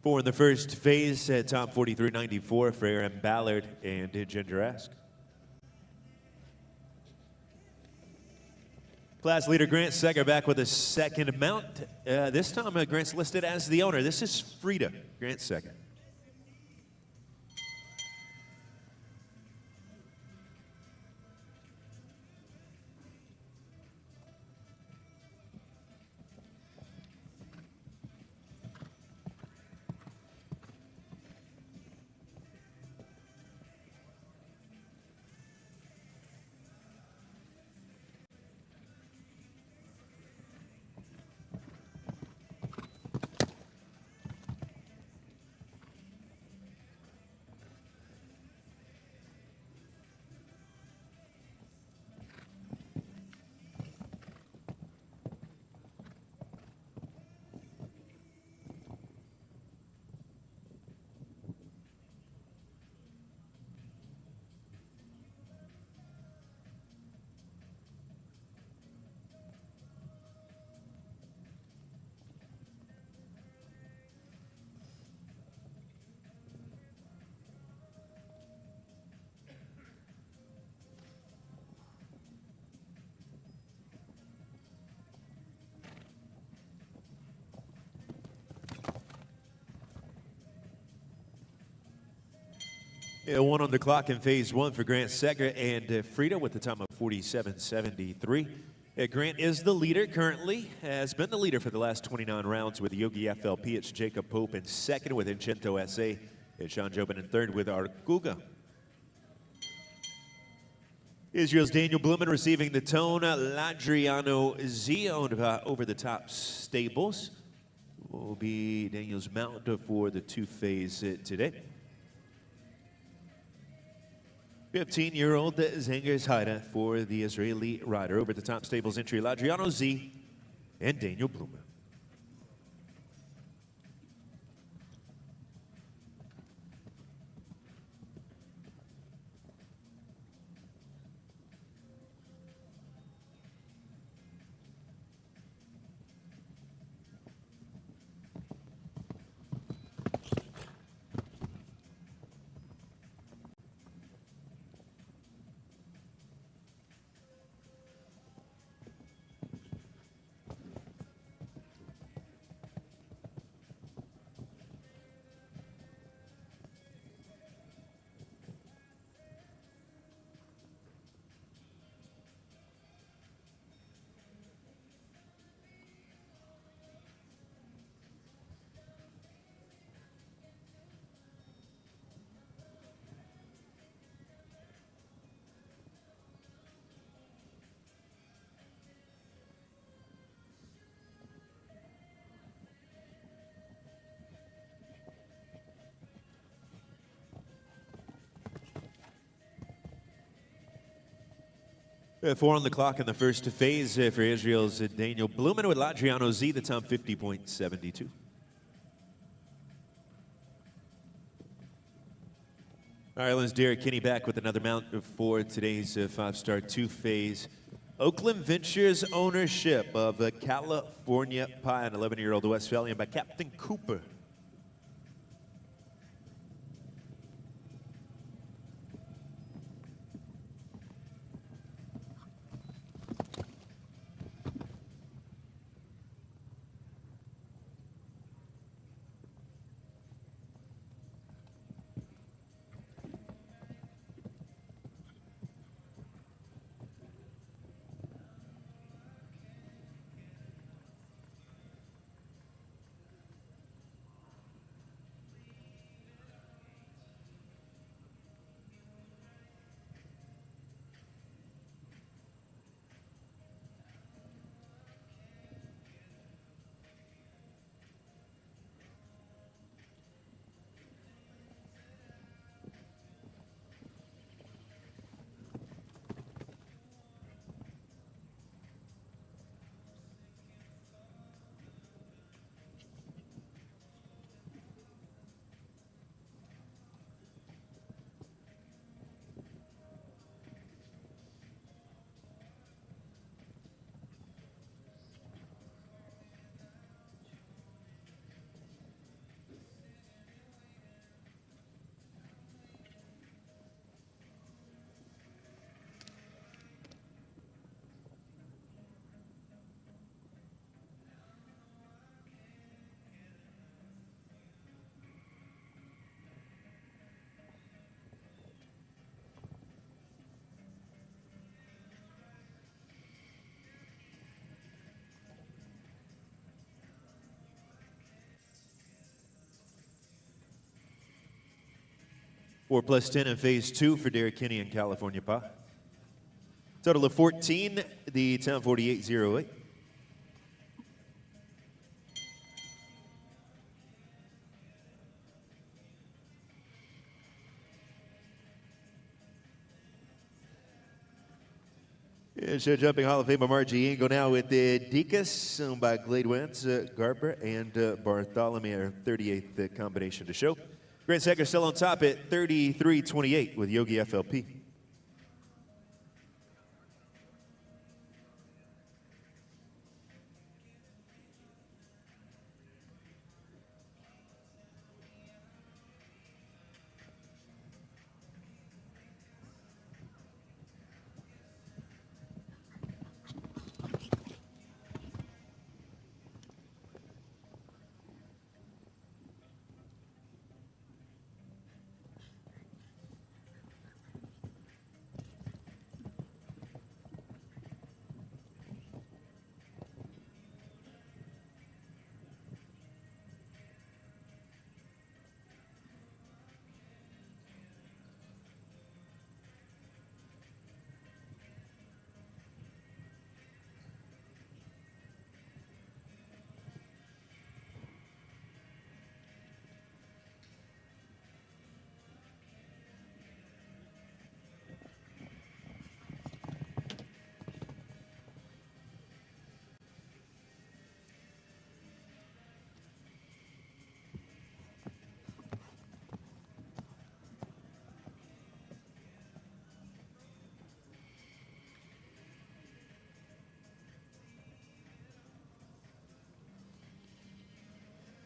For in the first phase, top 43.94 for Aaron Ballard and Ginger Ask. Class leader Grant Secker back with a second mount. This time Grant's listed as the owner. This is Frida, Grant Secker. Yeah, 1 on the clock in phase 1 for Grant Secker and Frida with the time of 47.73. Grant is the leader currently, has been the leader for the last 29 rounds with Yogi FLP. It's Jacob Pope in second with Incento SA. It's Sean Jobin in third with Arguga. Israel's Daniel Blumen receiving the tone. Ladriano Z owned by Over the Top Stables will be Daniel's mount for the 2-phase today. 15-year-old Zengers Haida for the Israeli rider. Over the Top Stables entry, Ladriano Z and Daniel Blumen. 4 on the clock in the first phase for Israel's Daniel Blumen with Ladriano Z, the time 50.72. Ireland's Derek Kinney back with another mount for today's 5-star 2-phase. Oakland Ventures ownership of California Pie, an 11-year-old Westphalian by Captain Cooper. Four plus 10 in phase 2 for Derek Kinney and California Pie. Total of 14, the time 48.08. Show jumping Hall of Famer Margie Engel now with the Deacus, owned by Glade Wentz, Garber, and Bartholomew, 38th combination to show. Grant Secker still on top at 33.28 with Yogi FLP.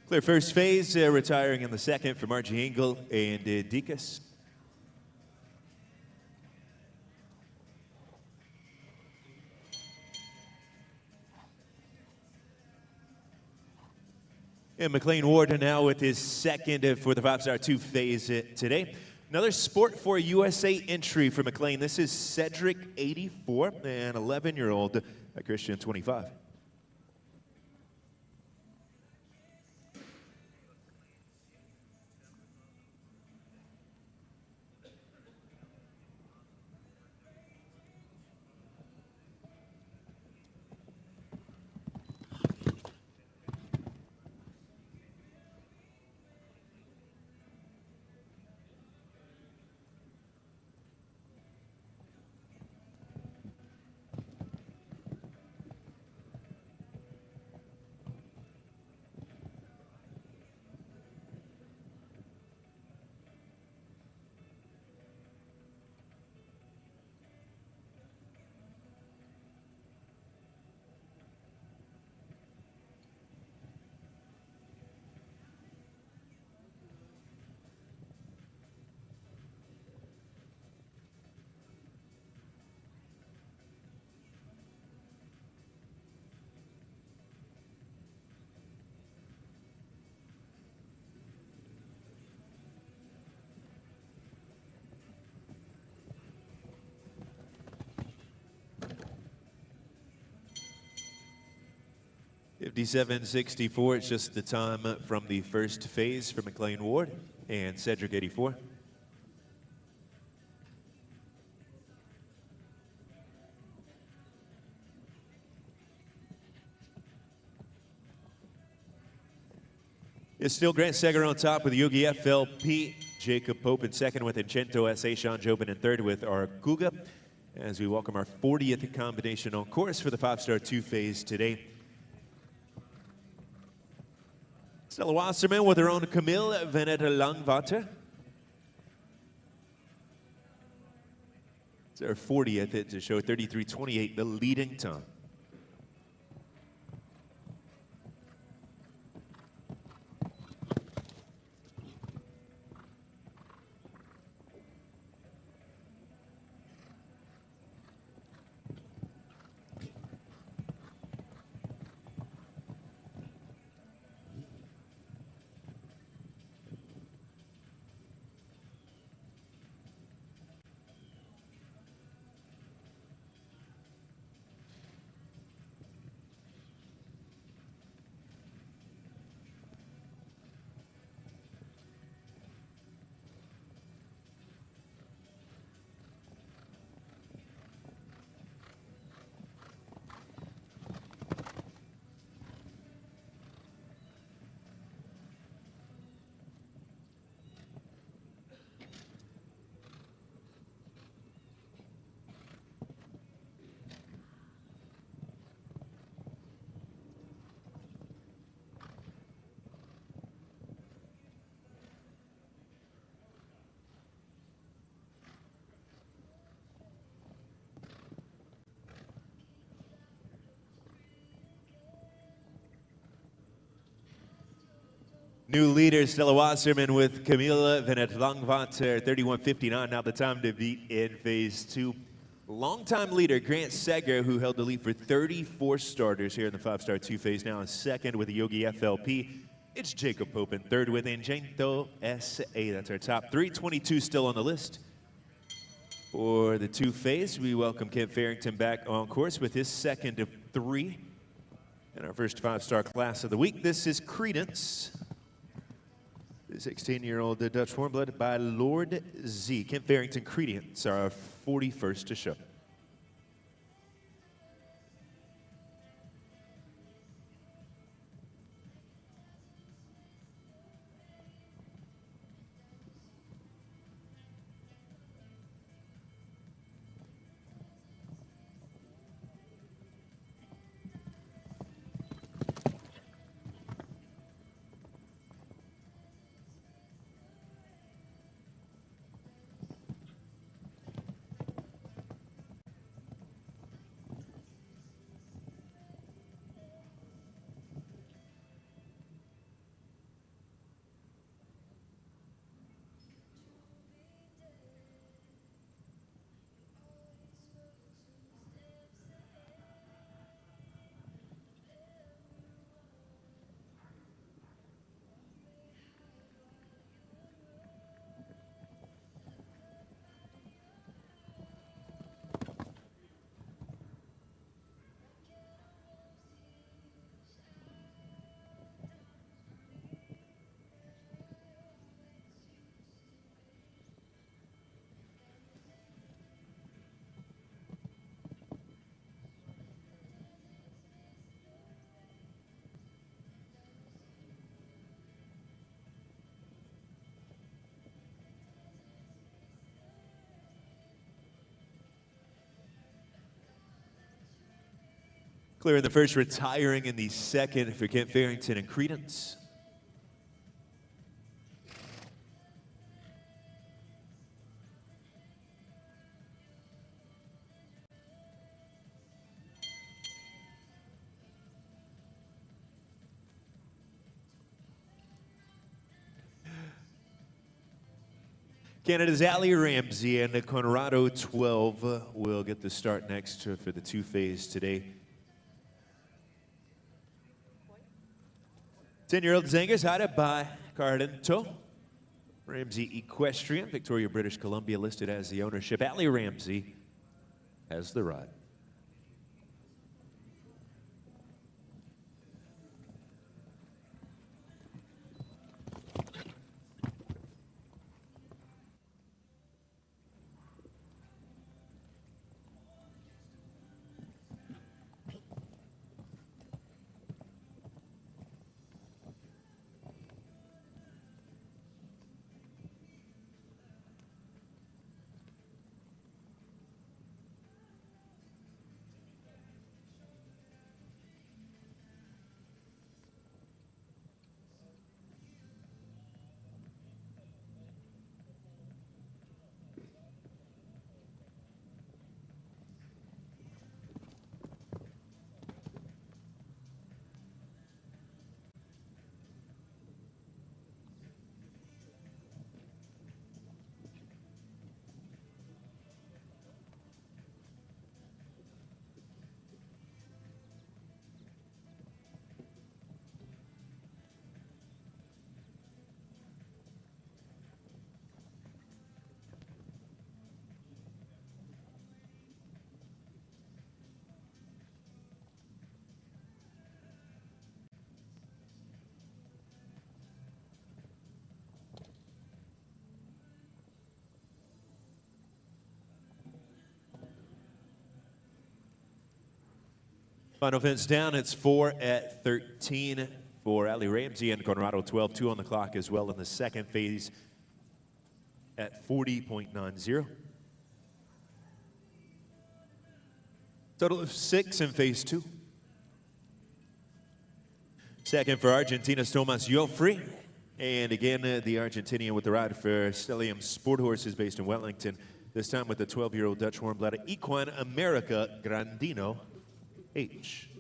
Clear first phase, retiring in the second for Margie Engel and Deacus. And McLean Ward now with his second for the 5-star 2 phase today. Another Sport for USA entry for McLean. This is Cedric, 84, and 11-year-old Christian, 25. 57.64, it's just the time from the first phase for McLean Ward and Cedric 84. It's still Grant Seger on top with Yogi FLP, Jacob Pope in second with Encento SA, Sean Jobin in third with Arguga, as we welcome our 40th combination on course for the 5-star 2-phase today. Stella Wasserman with her own Camille Venet Langvater. It's our 40th to show 33.28, the leading time. New leader, Stella Wasserman with Camilla Venet Langvater, 31.59. Now the time to beat in phase 2. Longtime leader, Grant Seger, who held the lead for 34 starters here in the 5-star 2-phase, now in second with the Yogi FLP. It's Jacob Pope in third with Encento SA. That's our top 3. 22 still on the list. For the 2-phase, we welcome Kent Farrington back on course with his second of 3. And our first 5-star class of the week, this is Credence. The 16-year-old Dutch warm-blood by Lord Z. Kent Farrington Credence, our 41st to show. Clear in the first, retiring in the second for Kent Farrington and Credence. Canada's Ali Ramsey and the Conrado 12 will get the start next for the 2-phase today. 10-year-old Zangers headed by Cardento. Ramsey Equestrian, Victoria, British Columbia, listed as the ownership. Ali Ramsey has the ride. Final fence down, it's 4 at 13 for Ali Ramsey and Conrado, 12-2 on the clock as well in the second phase at 40.90. Total of 6 in phase 2. Second for Argentina's Tomas Joffrey. And again, the Argentinian with the ride for Stellium Sport Horses based in Wellington. This time with the 12-year-old Dutch warm-blooded equine America Grandino H.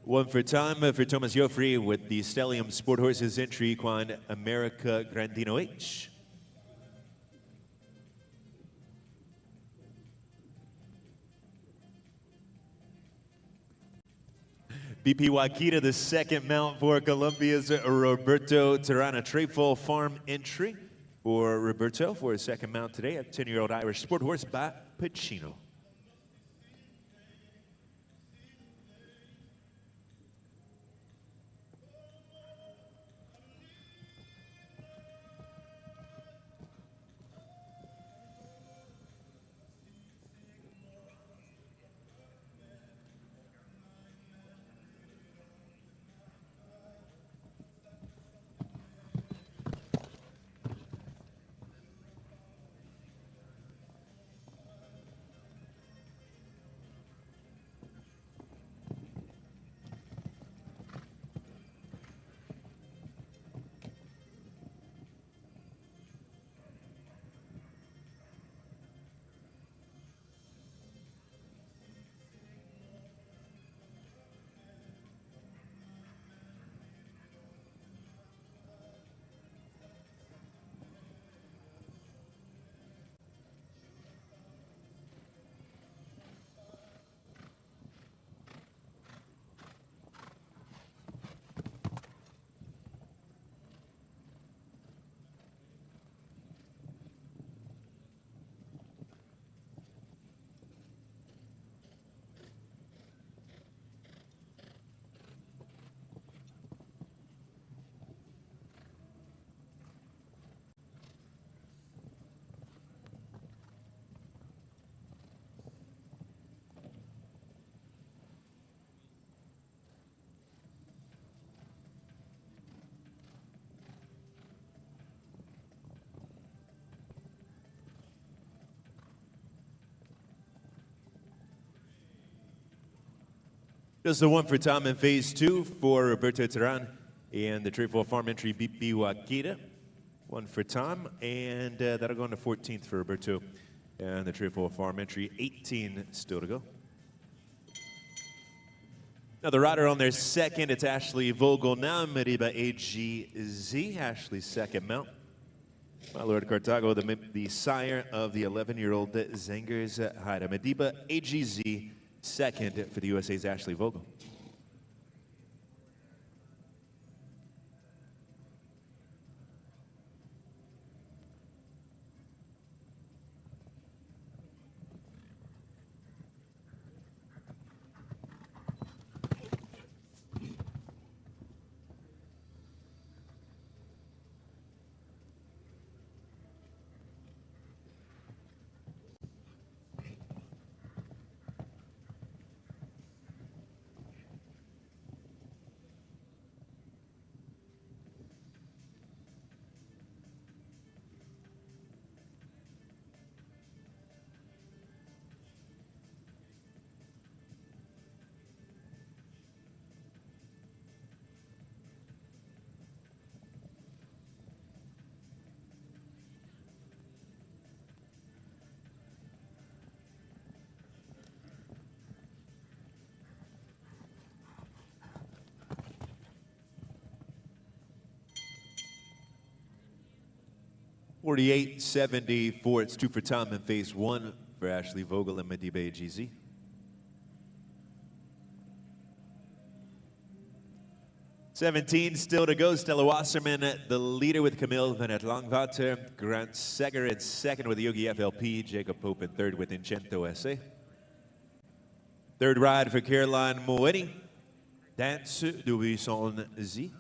One for time for Thomas Joffrey with the Stellium Sport Horses entry equine America Grandino H. BP Wakita, the second mount for Colombia's Roberto Tirana Trefoil Farm entry for Roberto for his second mount today, a 10-year-old Irish sport horse by Pacino. Just the one for time in phase 2 for Roberto Tirana and the Trefoil Farm entry BP Wakita. One for time, and that'll go into 14th for Roberto and the Trefoil Farm entry. 18 still to go. Now the rider on their second, it's Ashley Vogel now, Mariba AGZ, Ashley's second mount. My Lord Cartago, the sire of the 11-year-old Zangers Haida. Mediba AGZ, second for the USA's Ashley Vogel. 48-74. It's 2 for Tom in phase 1 for Ashley Vogel and Medibe GZ. '17 still to go. Stella Wasserman, the leader with Camille Van Het Langwater. Grant Seger in second with Yogi FLP. Jacob Pope in third with Incento SA. Third ride for Caroline Moetti. Dance de Buisson Z.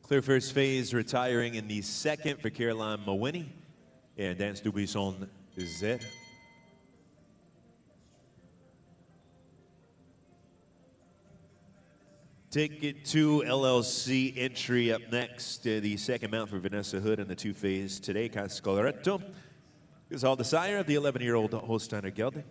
Clear first phase, retiring in the second for Caroline Moetti and Dance de Buisson Z. Ticket 2 LLC entry up next. The second mount for Vanessa Hood in the 2 phase today. Cascoleretto is all desire of the 11-year-old Holsteiner Gelding.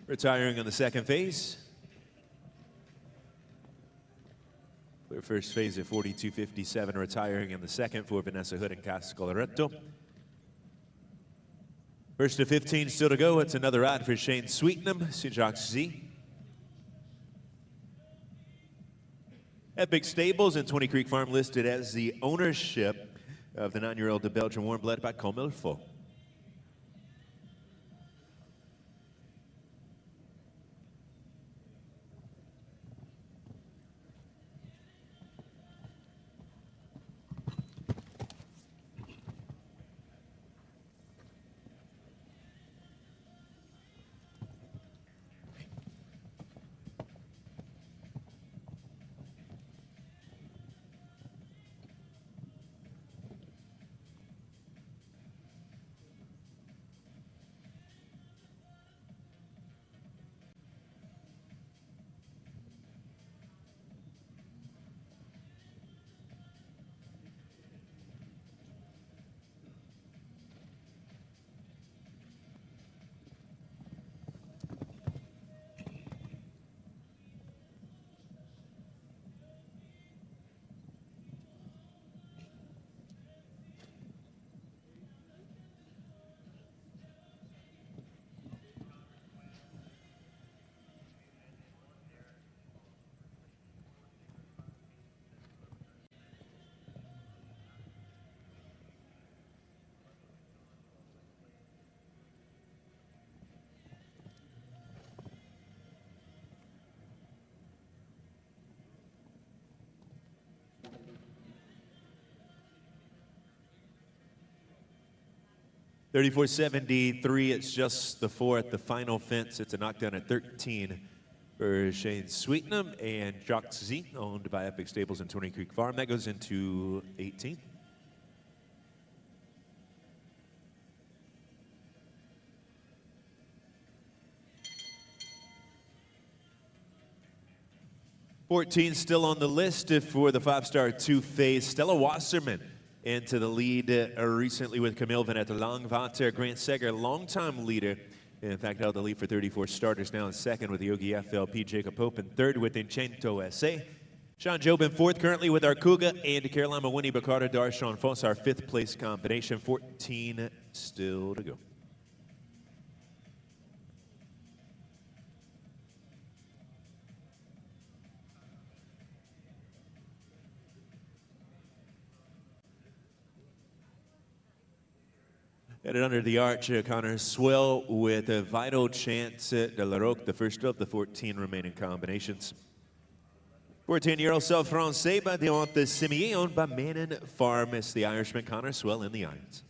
Retiring on the second phase. Clear first phase at 42.57, retiring in the second for Vanessa Hood and Cascoleretto. First to 15 still to go. It's another ride for Shane Sweetnam, Sijak Z. Epic Stables and 20 Creek Farm listed as the ownership of the 9-year-old Belgian warm-blood by Comme il faut. 34-73, it's just the fourth, the final fence. It's a knockdown at 13 for Shane Sweetnam and Jacques Z, owned by Epic Stables and Tony Creek Farm. That goes into 18. '14 still on the list for the 5-star two-phase. Stella Wasserman into the lead recently with Camille Vanette Langvater. Grant Seger, longtime leader. In fact, held the lead for 34 starters, now in second with the Yogi FLP. Jacob Pope in third with Incento SA. Sean Job in fourth currently with Arcuga. And Caroline Mawini, Bacarda, Darshawn Foss, our fifth place combination. 14 still to go. Headed under the arch, Connor Swell with a Vital Chance de la Roque, the first of the 14 remaining combinations. 14-year-old South Francais by Deonte Simier, owned by Mannon Farm. It's the Irishman Connor Swell in the irons.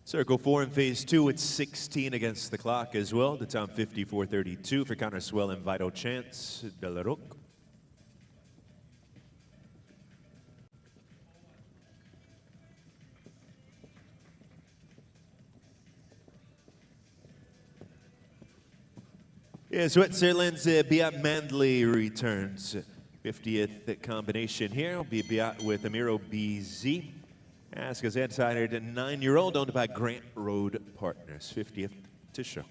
Circle 4 in phase 2, it's 16 against the clock as well. The time 54:32 for Connor Swell and Vital Chance de la Roque. Yeah, Switzerland's Beat Mandley returns. 50th combination here will be Beat with Amiro BZ. Aska's insider to 9-year-old, owned by Grant Road Partners. 50th to show.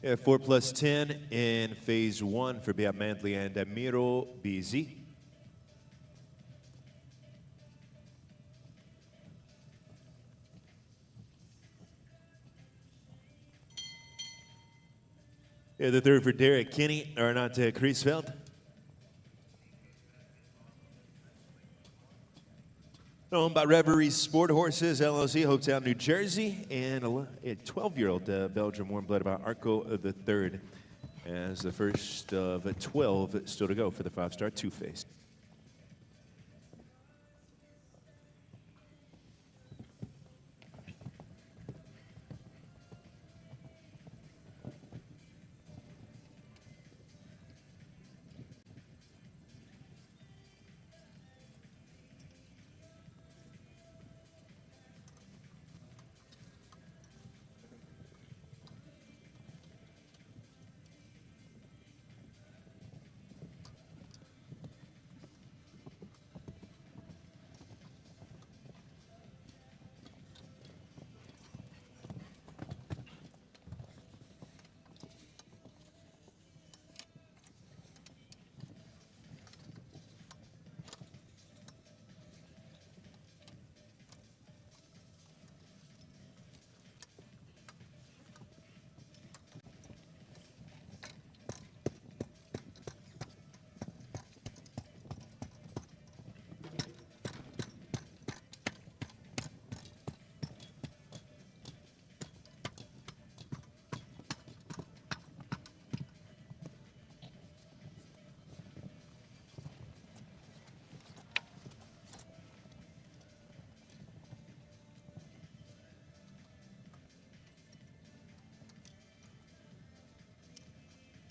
Yeah, 4+10 in phase 1 for Beat Mantley and Miro BZ. Yeah, the third for Derek Kinney, or not Kreisfeld. Owned by Reverie Sport Horses, LLC, Hopetown, New Jersey, and a 12-year-old Belgian warm-blooded by Arco III as the first of 12 still to go for the 5-star two-face.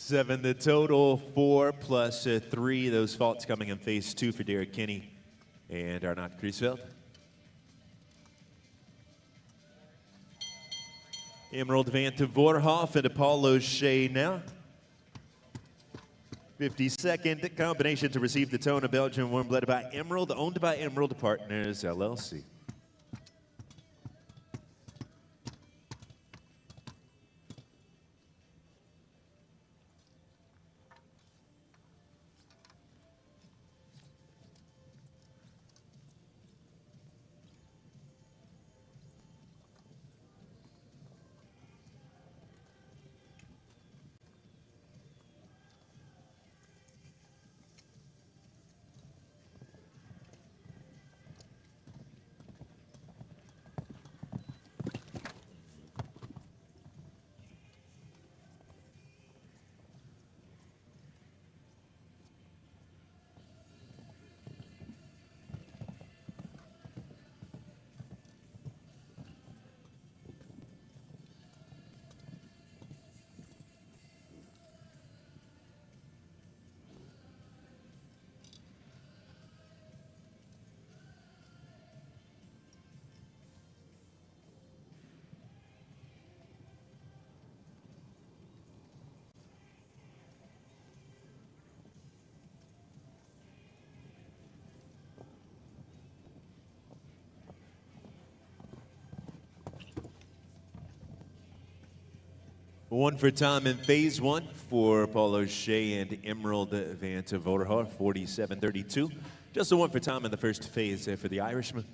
Seven the total, 4+3. Those faults coming in phase 2 for Derek Kinney and Arnott Kreisfeld. Emerald Van to Voorhoff and Apollo Shea now. 52nd combination to receive the tone of Belgian warm-blooded by Emerald, owned by Emerald Partners, LLC. One for Tom in phase 1 for Paul O'Shea and Emerald Van to Voorhoff, 47-32. Just a one for Tom in the first phase for the Irishman.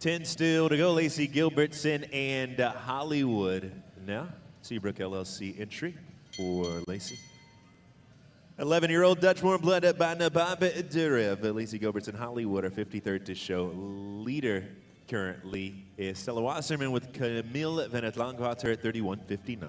10 still to go. Lacey Gilbertson and Hollywood now. Seabrook LLC entry for Lacey. 11-year-old Dutch warm-blooded by Nabab Durev. Lacey Gilbertson, Hollywood are 53rd to show. Leader currently is Stella Wasserman with Camille Van het Langwater at 31.59.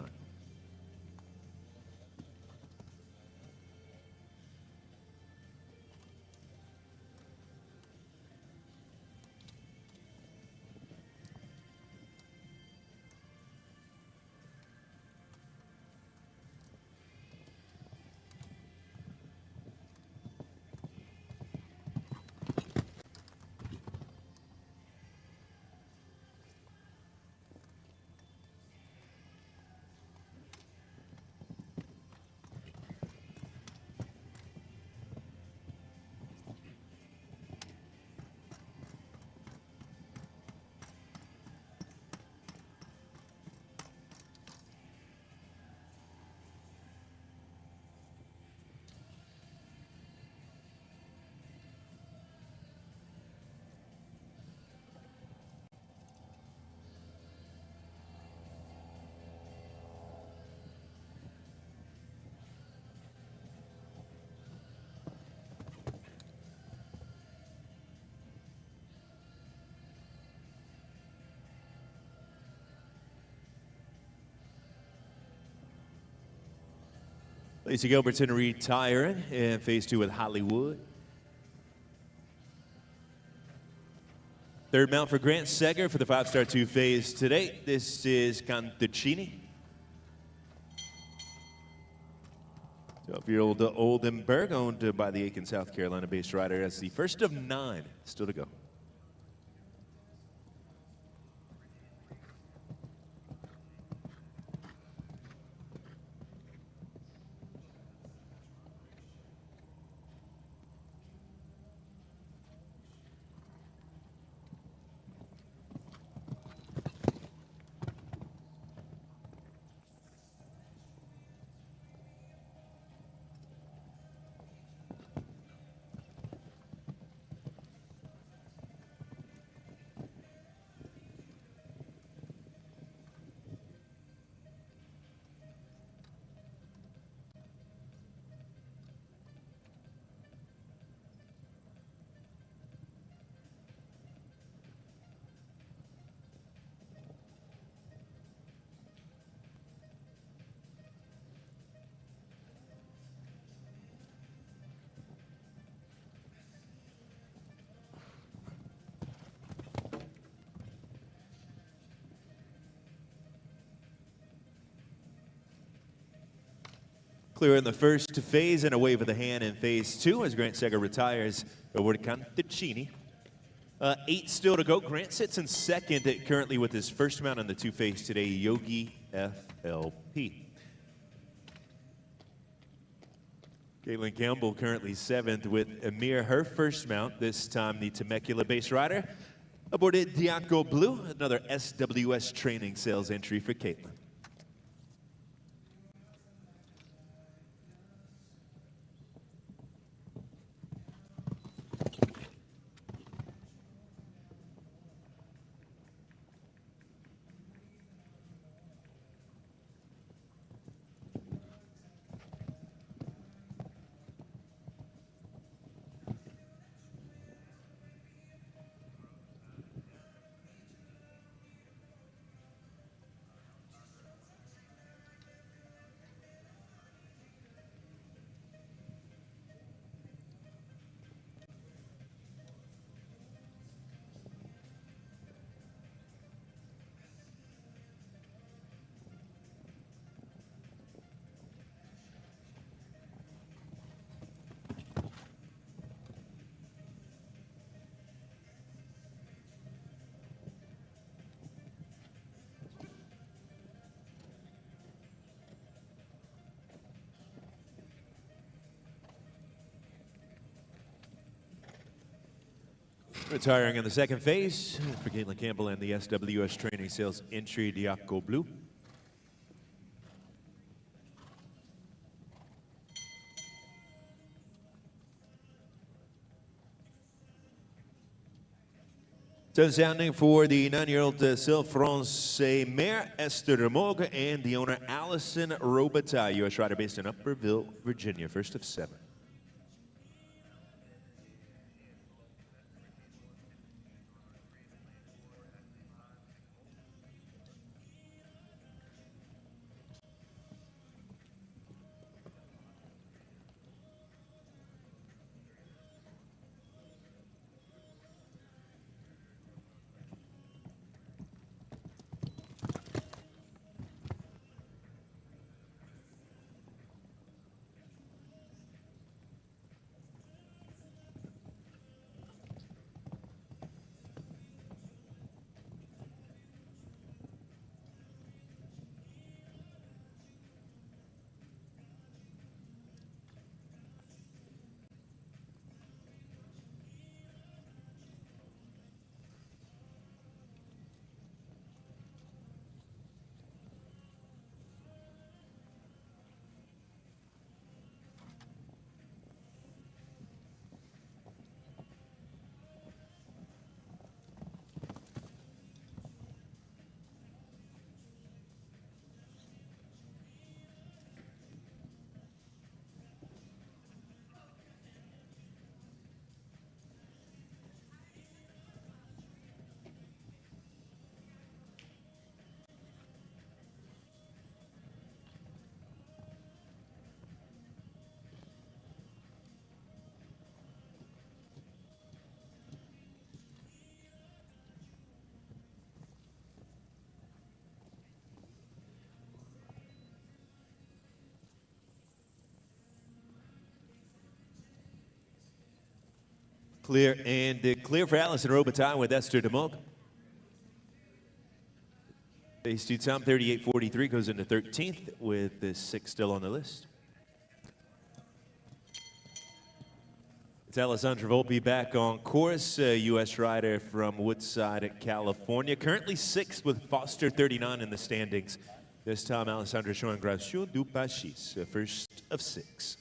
Lacey Gilbertson retiring in phase 2 with Hollywood. Third mount for Grant Seger for the 5-star 2 phase today. This is Cantuccini. 12-year-old Oldenburg, owned by the Aiken, South Carolina-based rider. That's the first of 9 still to go. Clear in the first phase and a wave of the hand in phase 2 as Grant Seger retires over to Cantuccini. 8 still to go. Grant sits in second currently with his first mount on the 2 phase today, Yogi FLP. Caitlin Campbell currently 7th with Amir, her first mount, this time the Temecula-based rider. Aboard it, Diaco Blue, another SWS training sales entry for Caitlin. Retiring in the second phase for Caitlin Campbell and the SWS training sales entry, Diaco Blue. So sounding for the 9-year-old Sylph-France Mare, Esther Remorque, and the owner Allison Robitaille, U.S. rider based in Upperville, Virginia, first of 7. Clear and clear for Allison Robitaille with Esther DeMock. Phase 2 time 38.43 goes into 13th with the 6 still on the list. It's Alessandra Volpe back on course, U.S. rider from Woodside, California. Currently 6th with Foster 39 in the standings. This time Alessandra showing Gracieux du Pachis, first of 6.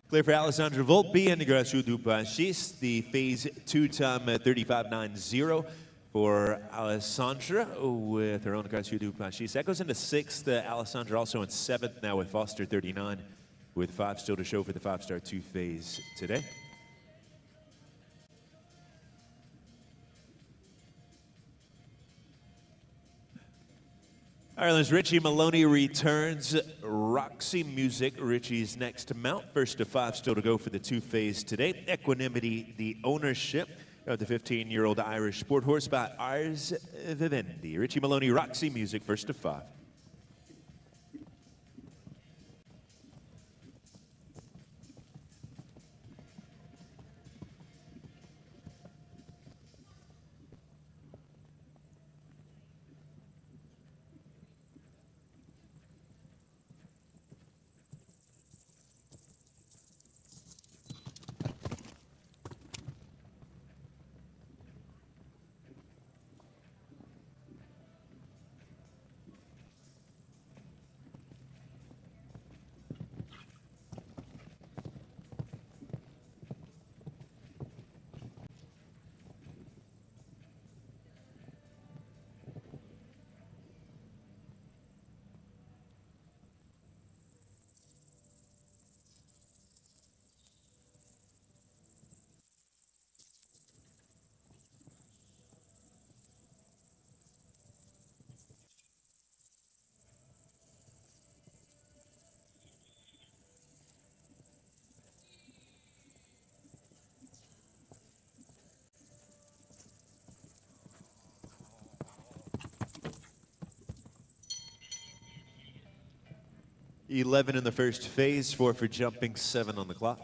Clear for Alessandra Volpe and Gracieux du Pachis. The phase 2 time 35.90 for Alessandra with her own Gracieux du Pachis. That goes into 6th. Alessandra also in 7th now with Foster 39 with 5 still to show for the 5-star 2 phase today. Ireland's Richie Maloney returns. Roxy Music, Richie's next mount. First to 5 still to go for the 2 phase today. Equanimity, the ownership of the 15-year-old Irish sport horse by Ars Vivendi. Richie Maloney, Roxy Music, first to 5. $11 in the first phase, 4 for jumping, 7 on the clock.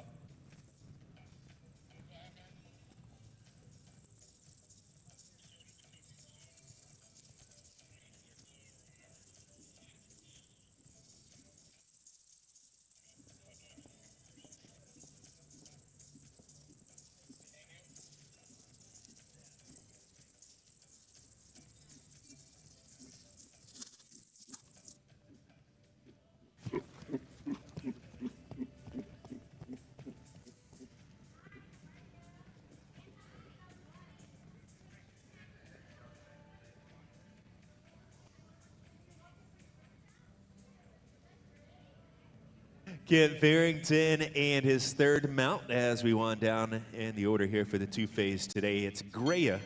Kent Farrington and his third mount as we wind down in the order here for the 2 phase today. It's Greya,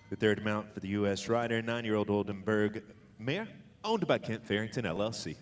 The third mount for the U.S. rider, 9-year-old Oldenburg mare, owned by Kent Farrington, LLC.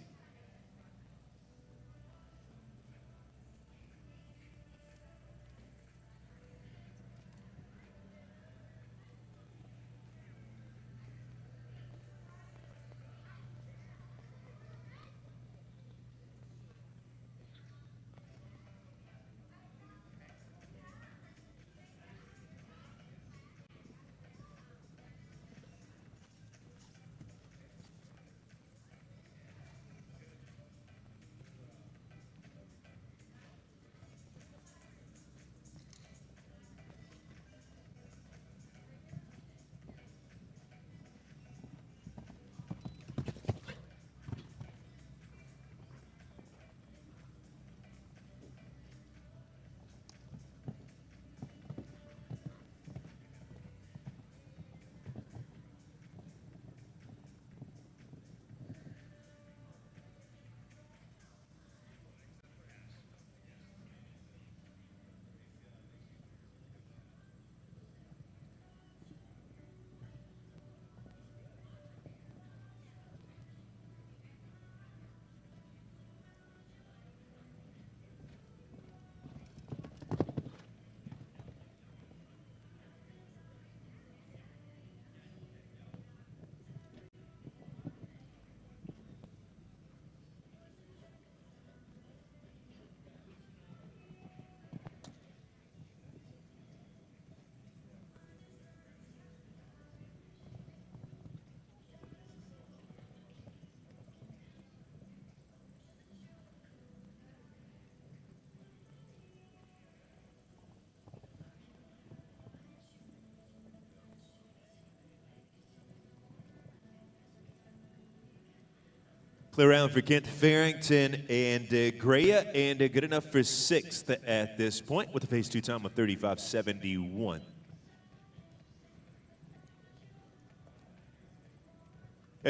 Clear round for Kent Farrington and Greya, and good enough for 6th at this point with a phase 2 time of 35.71.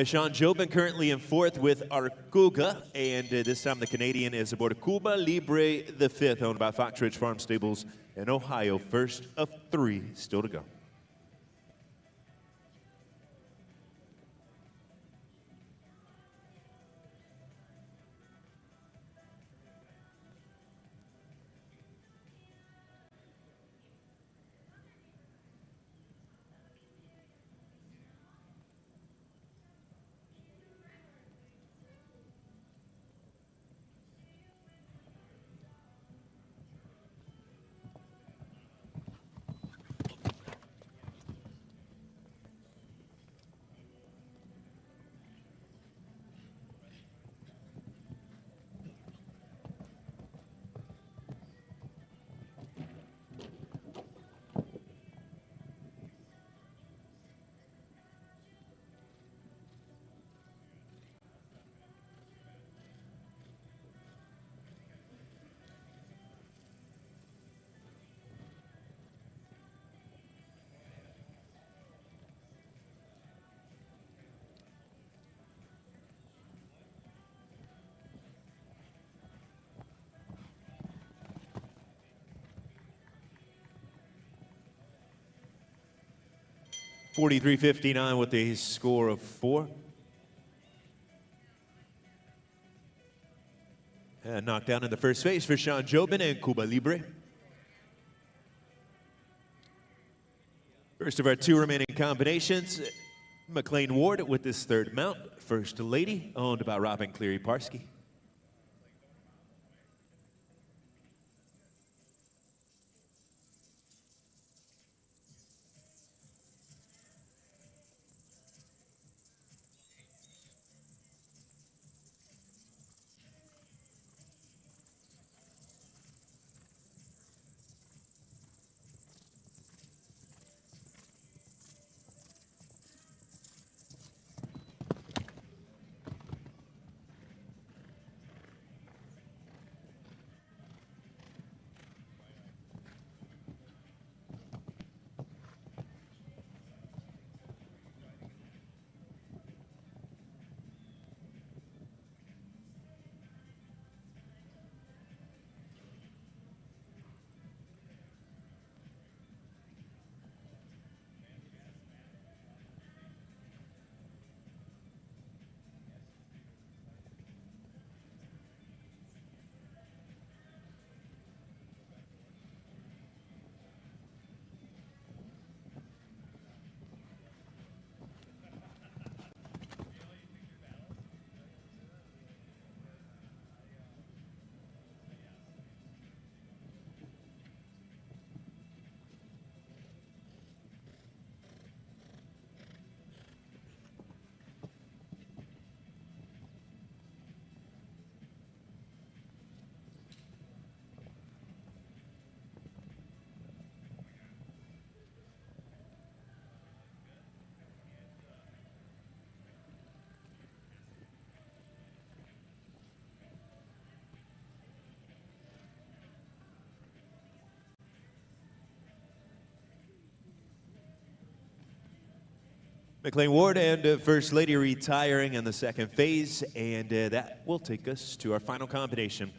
Sean Jobin currently in 4th with Arcuga, and this time the Canadian is aboard Cuba Libre the 5th, owned by Fox Ridge Farm Stables in Ohio. First of 3 still to go. .43.59 with a score of 4. And knocked down in the first phase for Sean Jobin and Cuba Libre. First of our 2 remaining combinations, McLean Ward with this 3rd mount, First Lady, owned by Robin Cleary-Parsky. McLean Ward and First Lady retiring in the second phase, and that will take us to our final combination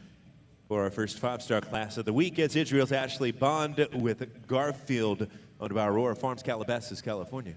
for our first five-star class of the week. It's Israel's Ashley Bond with Garfield, owned by Aurora Farms, Calabasas, California.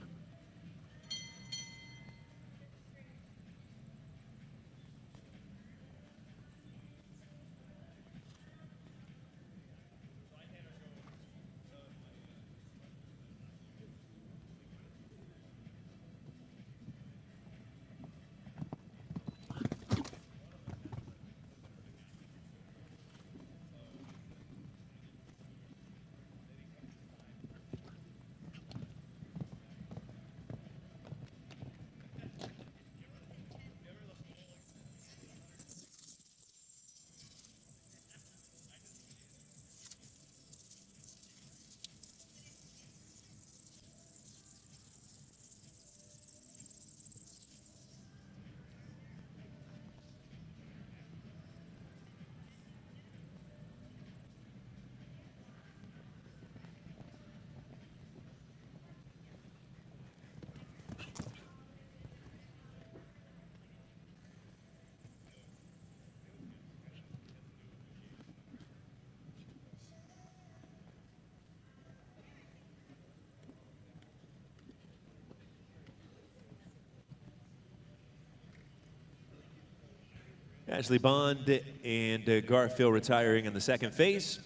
Ashley Bond and Garfield retiring in the second phase.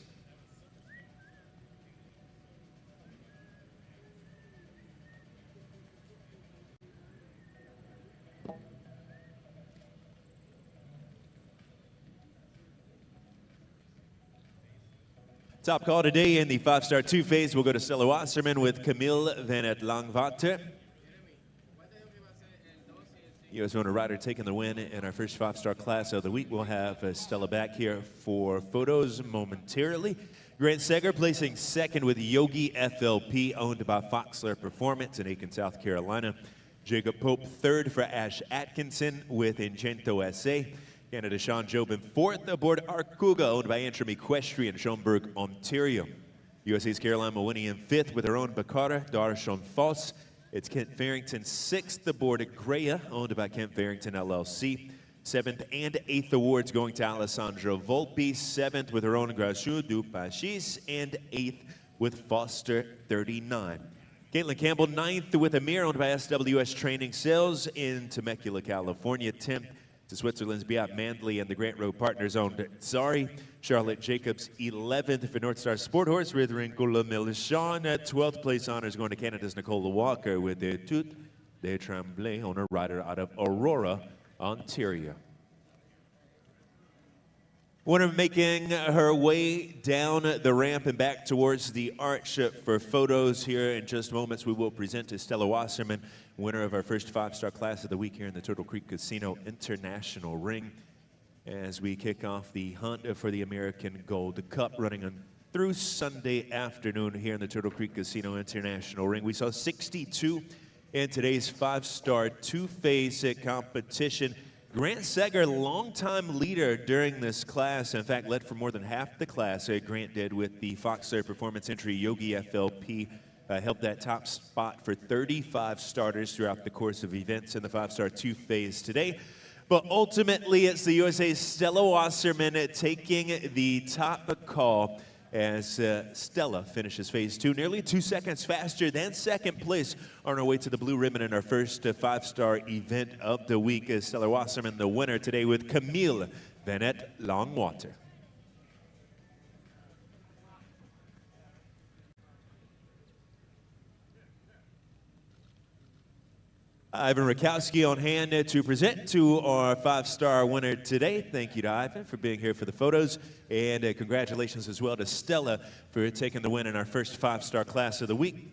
Top call today in the five-star two phase will go to Stella Wasserman with Camille Van et Langwater. U.S. owner rider taking the win in our first five-star class of the week. We'll have Stella back here for photos momentarily. Grant Seger placing second with Yogi FLP, owned by Foxler Performance in Aiken, South Carolina. Jacob Pope third for Ash Atkinson with Incento SA. Canada Sean Jobin fourth aboard Arcuga, owned by Antrim Equestre in Schoenberg, Ontario. USA's Caroline Mawini in fifth with her own Bacara, Darshon Foss. It's Kent Farrington sixth aboard at Greya, owned by Kent Farrington LLC. Seventh and eighth awards going to Alessandro Volpi. Seventh with her own Grachou du Pachis, and eighth with Foster 39. Caitlin Campbell ninth with Amir, owned by SWS Training Sales in Temecula, California. 10th to Switzerland's Beat Mandley and the Grant Road Partners owned Zari. Charlotte Jacobs 11th for North Star Sport Horse with Rincula Milichan. 12th place honors going to Canada's Nicola Walker with the Tout de Tremblay, owner rider out of Aurora, Ontario. Winner making her way down the ramp and back towards the arch for photos here in just moments. We will present to Stella Wasserman, winner of our first five-star class of the week here in the Turtle Creek Casino International Ring, as we kick off the hunt for the American Gold Cup, running on through Sunday afternoon here in the Turtle Creek Casino International Ring. We saw 62 in today's five-star two-phase competition. Grant Seger, longtime leader during this class, in fact, led for more than half the class. Grant did with the Foxler Performance entry. Yogi FLP held that top spot for 35 starters throughout the course of events in the five-star two-phase today. But ultimately, it's the USA's Stella Wasserman taking the top call as Stella finishes phase two, nearly 2 seconds faster than second place on our way to the blue ribbon in our first five-star event of the week. Stella Wasserman, the winner today with Camille Van et Langwater. Ivan Rakowski on hand to present to our five-star winner today. Thank you to Ivan for being here for the photos, and congratulations as well to Stella for taking the win in our first five-star class of the week.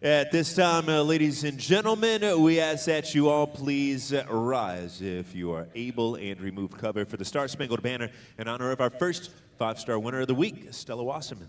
At this time, ladies and gentlemen, we ask that you all please rise if you are able and remove cover for the Star Spangled Banner in honor of our first five-star winner of the week, Stella Wasserman.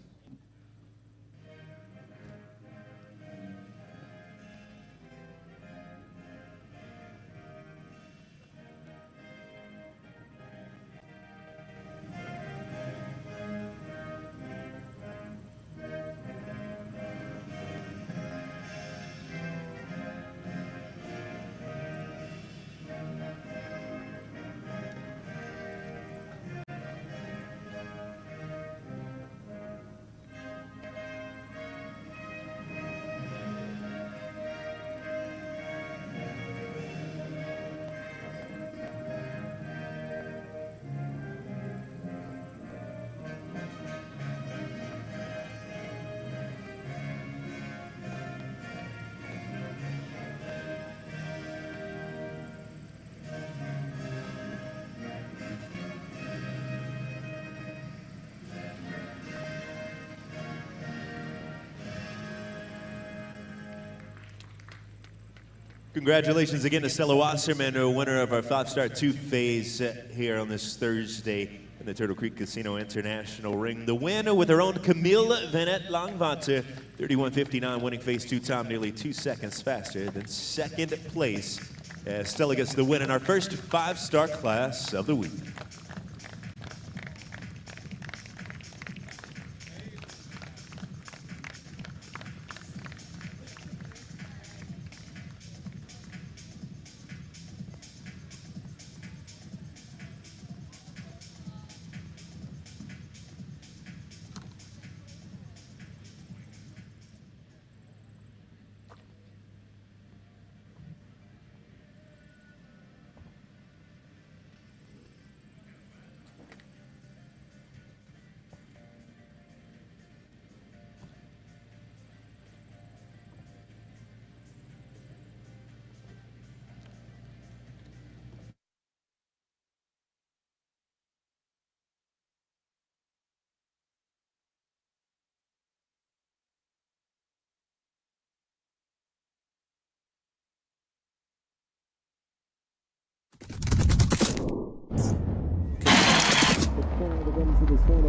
Congratulations again to Stella Wasserman, a winner of our 5-star 2-phase here on this Thursday in the Turtle Creek Casino International Ring. The winner with her own Camille Vanette Langvater, 31.59, winning phase 2 time nearly 2 seconds faster than second place. As Stella gets the win in our first 5-star class of the week.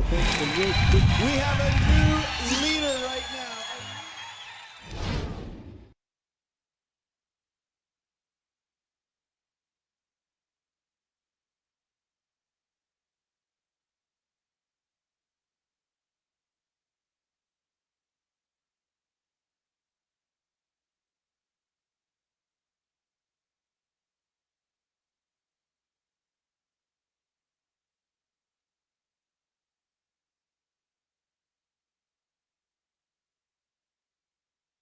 We have a new leader.